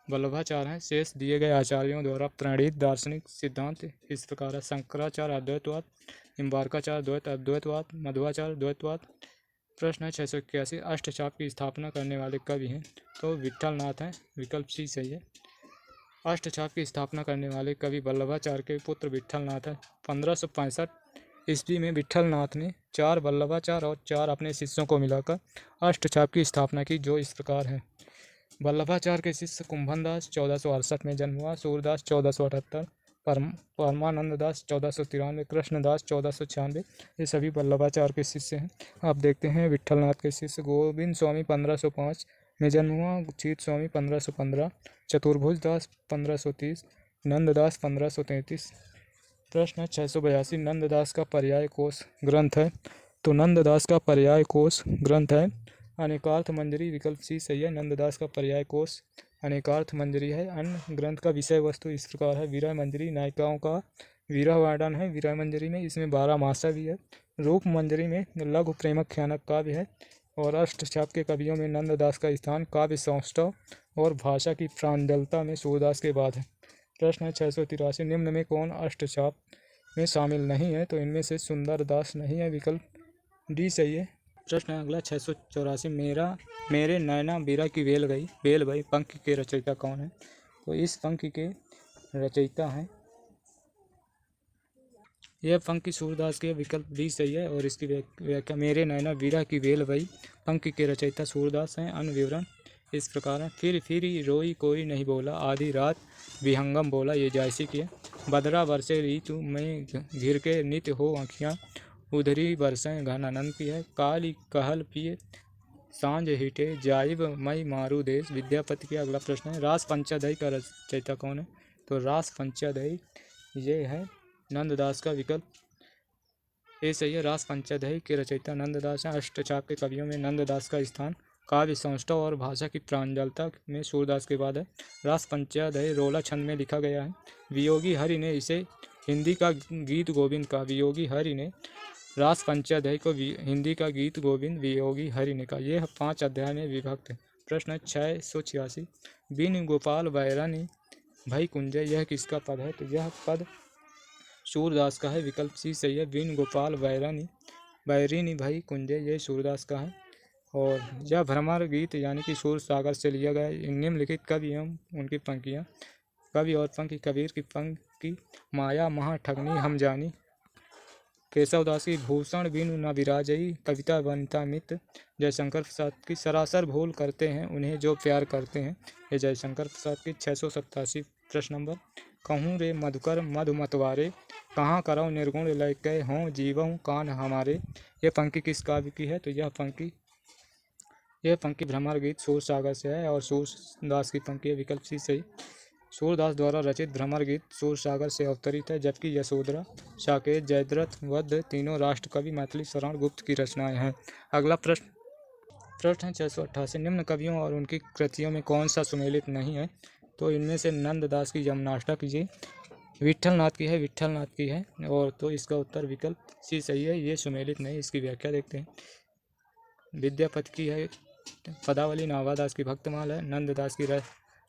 वल्लभाचार्य हैं। शेष दिए गए आचार्यों द्वारा प्रणीत दार्शनिक सिद्धांत इस प्रकार है। शंकराचार्य अद्वैतवाद, निम्बार्काचार्य द्वैत अद्वैतवाद, मध्वाचार्य द्वैतवाद। प्रश्न है 681। अष्टचाप की स्थापना करने वाले कवि हैं? तो विट्ठल नाथ हैं। विकल्प सी सही है। अष्टचाप की स्थापना करने वाले कवि वल्लभाचार्य के पुत्र विट्ठल नाथ हैं। 1565 ईस्वी में विट्ठल नाथ ने 4 वल्लभाचार्य और 4 अपने शिष्यों को मिलाकर अष्टचाप की स्थापना की, जो इस प्रकार है। वल्लभाचार्य के शिष्य कुंभन दास 1468 में जन्म हुआ, सूरदास 1478, परमानंद दास 1493, कृष्णदास 1496, ये सभी वल्लभाचार्य के शिष्य हैं। आप देखते हैं विट्ठलनाथ के शिष्य गोविंद स्वामी 1505 में जन्म हुआ, चीत स्वामी 1515, चतुर्भुज दास 1530, नंददास 1533। प्रश्न 682, नंददास का पर्याय कोश ग्रंथ है। तो नंददास का पर्याय कोश ग्रंथ है अनेकार्थ मंजरी, विकल्प सी सही है। नंददास का पर्याय कोश अनेकार्थ मंजरी है। अन्य ग्रंथ का विषय वस्तु इस प्रकार है। विरह मंजरी नायिकाओं का विरह वर्णन है विरह मंजरी में, इसमें 12 मासा भी है। रूप मंजरी में लघु प्रेमक ख्यानक काव्य है। और अष्टचाप के कवियों में नंददास का स्थान काव्य सौष्ठव और भाषा की प्रांजलता में सूरदास के बाद है। प्रश्न है 683, निम्न में कौन अष्टचाप में शामिल नहीं है? तो इनमें से सुंदर दास नहीं है, विकल्प डी सही है। प्रश्न है अगला 684, मेरे नैना बीरा की बेल गई पंक्ति के रचयिता कौन है? तो इस पंक्ति के रचयिता हैं, यह पंक्ति सूरदास के, विकल्प डी सही है। और इसकी व्याख्या, मेरे नैना बीरा की बेल गई पंक्ति के रचयिता सूरदास हैं। अन्य विवरण इस प्रकार है। फिर रोई कोई नहीं बोला, आधी रात विहंगम बोला, ये जायसी की है। बदरा बरसे ऋतु में घिर के नित्य हो आँखियाँ, उधरी बरसें घन आनंद की है। काली कहल पिए सांझ हिटे, जाइब मई मारू देश, विद्यापति की। अगला प्रश्न है, रास पंचाध्यायी का रचयिता कौन है? तो रास पंचाध्यायी ये है नंददास का, विकल्प ए सही है। रास पंचाध्यायी के रचयिता नंददास हैं। अष्टचाप के कवियों में नंददास का स्थान काव्य सौष्ठव और भाषा की प्रांजलता में सूरदास के बाद है। रास पंचाध्यायी रोला छंद में लिखा गया है। वियोगी हरि ने इसे हिंदी का गीत गोविंद का, वियोगी हरि ने रास पंचाध्यायी को हिंदी का गीत गोविंद वियोगी हरि ने का। यह 5 अध्याय में विभक्त है। प्रश्न है 686, बिन गोपाल बैरानी भई कुंजय, यह किसका पद है? तो यह पद सूरदास का है, विकल्प सी सही है। बिन गोपाल बैरिनी भई कुंजय, यह सूरदास का है। और यह भ्रमर गीत यानी कि सूर सागर से लिया गया है। निम्नलिखित कवि एवं उनकी पंक्तियाँ, कवि और पंक्ति, कबीर की पंक्ति, माया महा ठगनी हम जानी, केशवदास की भूषण बिनु न विराजई, कविता वनिता मित्र, जयशंकर प्रसाद की सरासर भूल करते हैं उन्हें जो प्यार करते हैं, ये जयशंकर प्रसाद की। 687 प्रश्न नंबर, कहूँ रे मधुकर मधुमतवारे, कहाँ करऊँ निर्गुण लय कै हों जीवहूँ कान हमारे, ये पंक्ति किस काव्य की है? तो यह पंक्ति भ्रमर गीत सूर सागर से है और सूरदास की पंक्ति है, विकल्प सी सही। सूरदास द्वारा रचित भ्रमर गीत सूर सागर से अवतरित है, जबकि यशोधरा, साकेत, जयद्रथ वध तीनों राष्ट्रकवि मैथिली शरण गुप्त की रचनाएं हैं। अगला प्रश्न है 688, निम्न कवियों और उनकी कृतियों में कौन सा सुमेलित नहीं है? तो इनमें से नंददास की यमुनाष्टक ये विट्ठलनाथ की है और तो इसका उत्तर विकल्प सी सही है, ये सुमेलित नहीं। इसकी व्याख्या देखते हैं। विद्यापति की है पदावली, नावादास की भक्तमाल है, नंददास की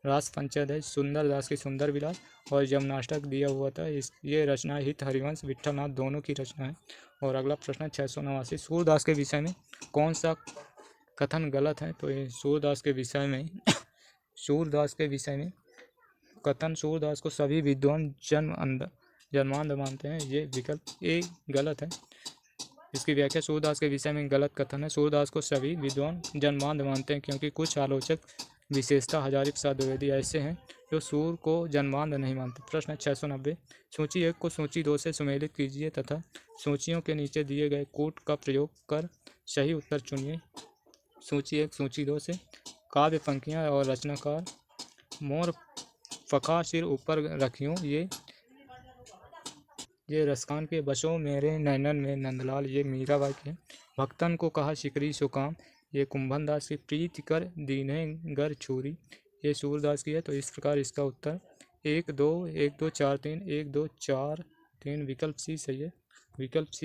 रास पंचाध्याय, सुंदरदास की सुंदर विलास और यमुनाष्टक दिया हुआ था। ये रचना हित हरिवंश विट्ठलनाथ दोनों की रचना है। और अगला प्रश्न 689, सूरदास के विषय में कौन सा कथन गलत है? तो सूरदास के विषय में कथन, सूरदास को सभी विद्वान जन्मांध मानते हैं, ये विकल्प ए गलत है। इसकी व्याख्या, सूरदास के विषय में गलत कथन है, सूरदास को सभी विद्वान जन्मांध मानते हैं क्योंकि कुछ आलोचक, विशेषता हजारी प्रसाद द्विवेदी ऐसे हैं जो सूर को जन्मांध नहीं मानते। प्रश्न 690, सूची 1 को सूची 2 से सुमेलित कीजिए तथा सूचियों के नीचे दिए गए कूट का प्रयोग कर सही उत्तर चुनिए। सूची 1 सूची 2 से, काव्य पंक्तियाँ और रचनाकार, मोर फखा सिर ऊपर रखियों, ये रसखान के, बसो मेरे नैनन में नंदलाल, ये मीराबाई के। भक्तन को कहा शिकरी सुकाम, ये कुंभन दास की। प्रीति कर दीने गर छुरी, ये सूरदास की है। तो इस प्रकार इसका उत्तर 1 2 1 2 4 3 1 2 4 3 विकल्प सी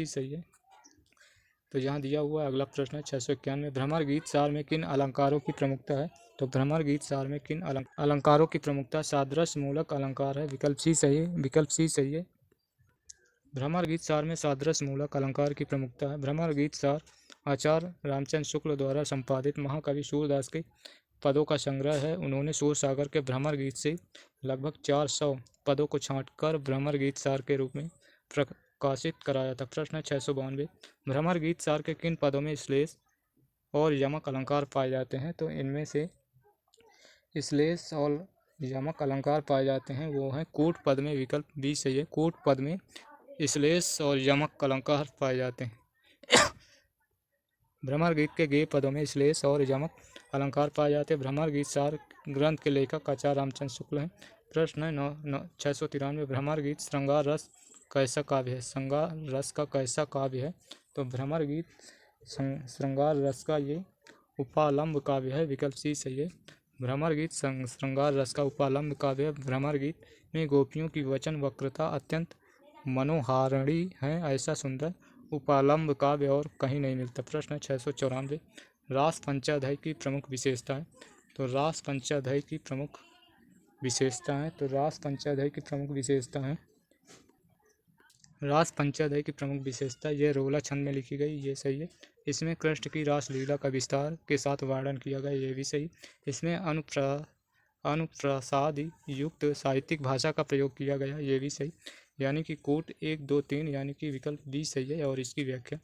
सही है। तो यहाँ दिया हुआ अगला प्रश्न है 691, भ्रमर गीत सार में किन अलंकारों की प्रमुखता है? तो भ्रमर गीत सार में किन अलंकारों की प्रमुखता? सादृश्य मूलक अलंकार है, विकल्प सी सही है। भ्रमर गीत सार में सादृश्य मूलक अलंकार की प्रमुखता है। भ्रमर गीत सार आचार्य रामचंद्र शुक्ल द्वारा संपादित महाकवि सूरदास के पदों का संग्रह है। उन्होंने सूर सागर के भ्रमर गीत से लगभग 400 पदों को छांटकर भ्रमर गीत सार के रूप में प्रकाशित कराया था। प्रश्न 692, भ्रमर गीत सार के किन पदों में श्लेष और यमक अलंकार पाए जाते हैं? तो इनमें से श्लेष और यमक अलंकार पाए जाते हैं वो हैं कूट पद में, विकल्प बी सही है। कूट पद में श्लेष और यमक अलंकार पाए जाते हैं। भ्रमर गीत के गेय पदों में श्लेष और यमक अलंकार पाए जाते हैं। भ्रमर गीत सार ग्रंथ के लेखक आचार्य रामचंद्र शुक्ल हैं। प्रश्न है 693। भ्रमर गीत श्रृंगार रस कैसा काव्य है? श्रृंगार रस का कैसा काव्य है? तो भ्रमर गीत श्रृंगार रस का ये उपालंब काव्य है, विकल्प सी सही है। भ्रमर गीत श्रृंगार रस का उपालंब काव्य है। भ्रमर गीत में गोपियों की वचन वक्रता अत्यंत मनोहारिणी है, ऐसा सुंदर उपालंब काव्य और कहीं नहीं मिलता। प्रश्न 694। रास पंचाध्याय की प्रमुख विशेषताएं। तो रास पंचाध्याय की प्रमुख विशेषताएं तो रास पंचाध्याय की प्रमुख विशेषताएं रास पंचाध्याय की प्रमुख विशेषता ये रोला छंद में लिखी गई, ये सही है। इसमें कृष्ण की रास लीला का विस्तार के साथ वर्णन किया गया, ये भी सही। इसमें अनुप्रासाद युक्त साहित्यिक भाषा का प्रयोग किया गया, ये भी सही। यानी कि कूट 1, 2, 3 यानी कि विकल्प बी सही है। और इसकी व्याख्या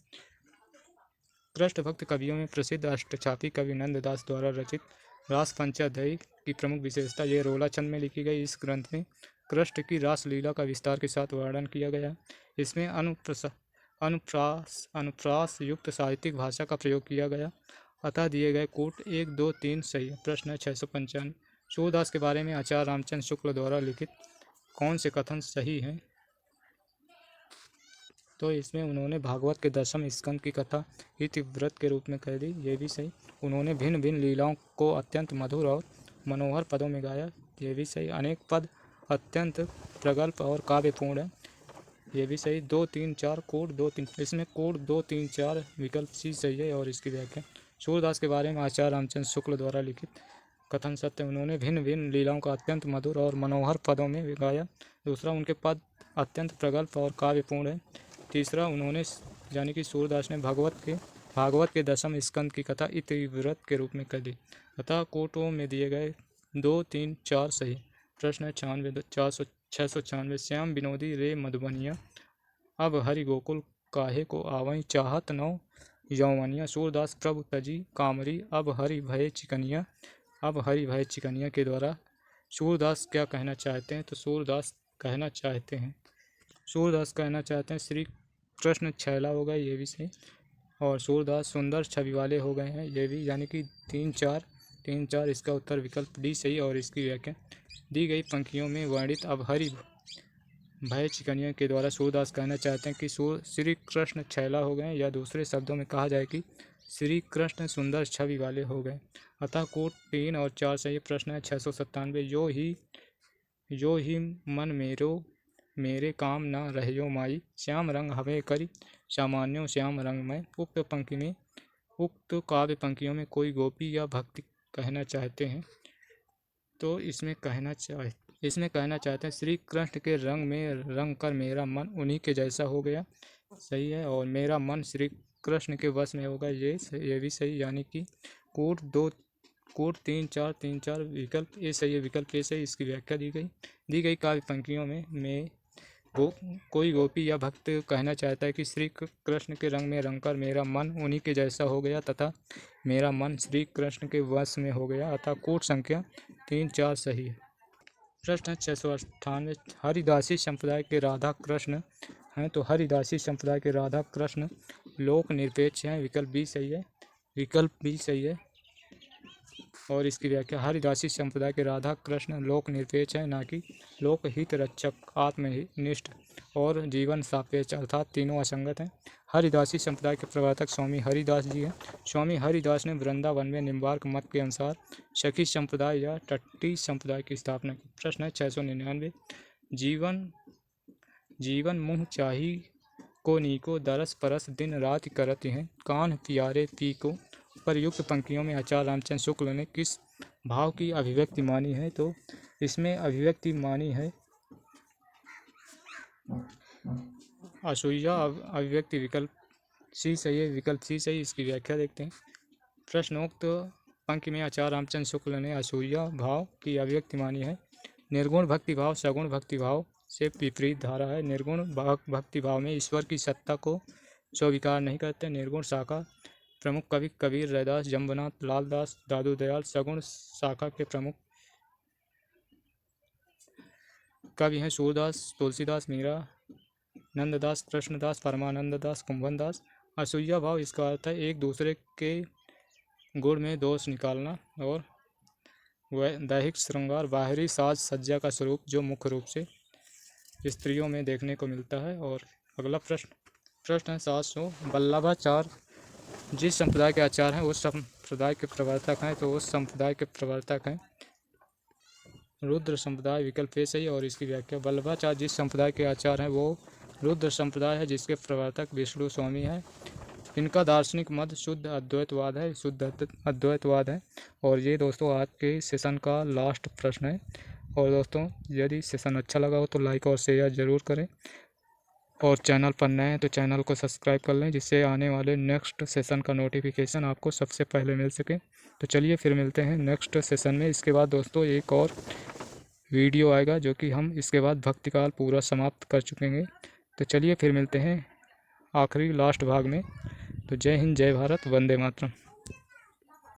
कृष्ण भक्त कवियों में प्रसिद्ध अष्टछापी कवि नंददास द्वारा रचित रास पंचाध्याय की प्रमुख विशेषता ये रोला छंद में लिखी गई। इस ग्रंथ में कृष्ण की रास लीला का विस्तार के साथ वर्णन किया गया। इसमें अनुप्रास युक्त साहित्यिक भाषा का प्रयोग किया गया, अतः दिए गए कूट 1, 2, 3 सही है। प्रश्न है 695। सूरदास के बारे में आचार्य रामचंद्र शुक्ल द्वारा लिखित कौन से कथन सही हैं? तो इसमें उन्होंने भागवत के 10वें स्कंद की कथा इतिव्रत के रूप में कह दी, ये भी सही। उन्होंने भिन्न भिन्न लीलाओं को अत्यंत मधुर और मनोहर पदों में गाया, ये भी सही। अनेक पद अत्यंत प्रगल्भ और काव्यपूर्ण है, ये भी सही। 2, 3, 4 कोड 2, 3 इसमें कोड 2, 3, 4 विकल्प सी सही है। और इसकी व्याख्या सूरदास के बारे में आचार्य रामचंद्र शुक्ल द्वारा लिखित कथन सत्य। उन्होंने भिन्न भिन्न लीलाओं का अत्यंत मधुर और मनोहर पदों में गाया। दूसरा, उनके पद अत्यंत प्रगल्भ और काव्यपूर्ण है। तीसरा, उन्होंने यानी कि सूरदास ने भागवत के 10वें स्कंद की कथा इतिव्रत के रूप में कर दी, अतः कोटों में दिए गए 2, 3, 4 सही। प्रश्न है 696। श्याम विनोदी रे मधुबनिया, अब हरि गोकुल काहे को आवई चाहत नौ यौवनिया। सूरदास प्रभु तजी कामरी, अब हरि भय चिकनिया के द्वारा सूरदास क्या कहना चाहते हैं? तो सूरदास कहना चाहते हैं श्री कृष्ण छैला हो गए, ये भी सही। और सूरदास सुंदर छवि वाले हो गए हैं, ये भी, यानी कि 3, 4 इसका उत्तर विकल्प डी सही। और इसकी व्याख्या दी गई पंक्तियों में वर्णित अब हरि भय चिकनिया के द्वारा सूरदास कहना चाहते हैं कि श्री कृष्ण छैला हो गए, या दूसरे शब्दों में कहा जाए कि श्री कृष्ण सुंदर छवि वाले हो गए, अतः कोट 3 और 4 सही। प्रश्न है 697। जो ही मन मेरे काम न रहियो माई, श्याम रंग हवे करी सामान्यो श्याम रंग में। उक्त काव्य पंक्तियों में कोई गोपी या भक्ति कहना चाहते हैं? तो इसमें कहना चाहते हैं श्री कृष्ण के रंग में रंग कर मेरा मन उन्हीं के जैसा हो गया, सही है। और मेरा मन श्री कृष्ण के वश में होगा, ये भी सही। यानी कि कोट 3, 4 विकल्प ए सही है, विकल्प ए सही। इसकी व्याख्या दी गई काव्य पंक्तियों में कोई गोपी या भक्त कहना चाहता है कि श्री कृष्ण के रंग में रंग कर मेरा मन उन्हीं के जैसा हो गया तथा मेरा मन श्री कृष्ण के वश में हो गया, अतः कोट संख्या 3, 4 सही है। प्रश्न 698। हरिदासी संप्रदाय के राधा कृष्ण हैं, तो हरिदासी संप्रदाय के राधा कृष्ण लोक निरपेक्ष हैं, विकल्प बी सही है। और इसकी व्याख्या हरिदासी संप्रदाय के राधा कृष्ण लोक निरपेक्ष है, ना कि लोकहित रक्षक, आत्मनिष्ठ और जीवन सापेक्ष, अर्थात तीनों असंगत हैं। हरिदासी संप्रदाय के प्रवर्तक स्वामी हरिदास जी हैं। स्वामी हरिदास ने वृंदावन में निम्बार्क मत के अनुसार सखी संप्रदाय या टट्टी संप्रदाय की स्थापना की। प्रश्न है 699। जीवन मुँह चाही को नीको, दरस परस दिन रात करते हैं, कान प्यारे पी को। उपरयुक्त पंक्तियों में आचार्य रामचंद्र शुक्ल ने किस भाव की अभिव्यक्ति मानी है? तो इसमें अभिव्यक्ति मानी है असूया अभिव्यक्ति, विकल्प सी सही है, विकल्प सी सही। इसकी व्याख्या देखते हैं। प्रश्नोक्त पंक्ति में आचार्य रामचंद्र शुक्ल ने असूया भाव की अभिव्यक्ति मानी है। निर्गुण भक्ति भाव सगुण भक्ति भाव से विपरीत धारा है। निर्गुण भक्ति भाव में ईश्वर की सत्ता को स्वीकार नहीं करते। निर्गुण शाखा प्रमुख कवि कबीर, रैदास, जम्बनाथ, लालदास, दादू दयाल। सगुण शाखा के प्रमुख कवि हैं सूरदास, तुलसीदास, मीरा, नंददास, कृष्णदास, परमानंद दास, कुंभन दास। असूया भाव इसका अर्थ है एक दूसरे के गुण में दोष निकालना। और वह दैहिक श्रृंगार बाहरी साज सज्जा का स्वरूप जो मुख्य रूप से स्त्रियों में देखने को मिलता है। और अगला प्रश्न है 700। वल्लभाचार्य जिस संप्रदाय के आचार्य हैं उस संप्रदाय के प्रवर्तक हैं, तो उस संप्रदाय के प्रवर्तक हैं रुद्र संप्रदाय। विकल्प ए सही। और इसकी व्याख्या, वल्लभाचार्य जिस संप्रदाय के आचार्य हैं वो रुद्र संप्रदाय है जिसके प्रवर्तक विष्णु स्वामी हैं। इनका दार्शनिक मत शुद्ध अद्वैतवाद है। और ये दोस्तों आज के सेशन का लास्ट प्रश्न है। और दोस्तों यदि सेशन अच्छा लगा हो तो लाइक और शेयर ज़रूर करें, और चैनल पर नए हैं तो चैनल को सब्सक्राइब कर लें जिससे आने वाले नेक्स्ट सेशन का नोटिफिकेशन आपको सबसे पहले मिल सके। तो चलिए फिर मिलते हैं नेक्स्ट सेशन में। इसके बाद दोस्तों एक और वीडियो आएगा जो कि हम इसके बाद भक्तिकाल पूरा समाप्त कर चुकेंगे। तो चलिए फिर मिलते हैं आखिरी लास्ट भाग में। तो जय हिंद, जय भारत, वंदे मातरम।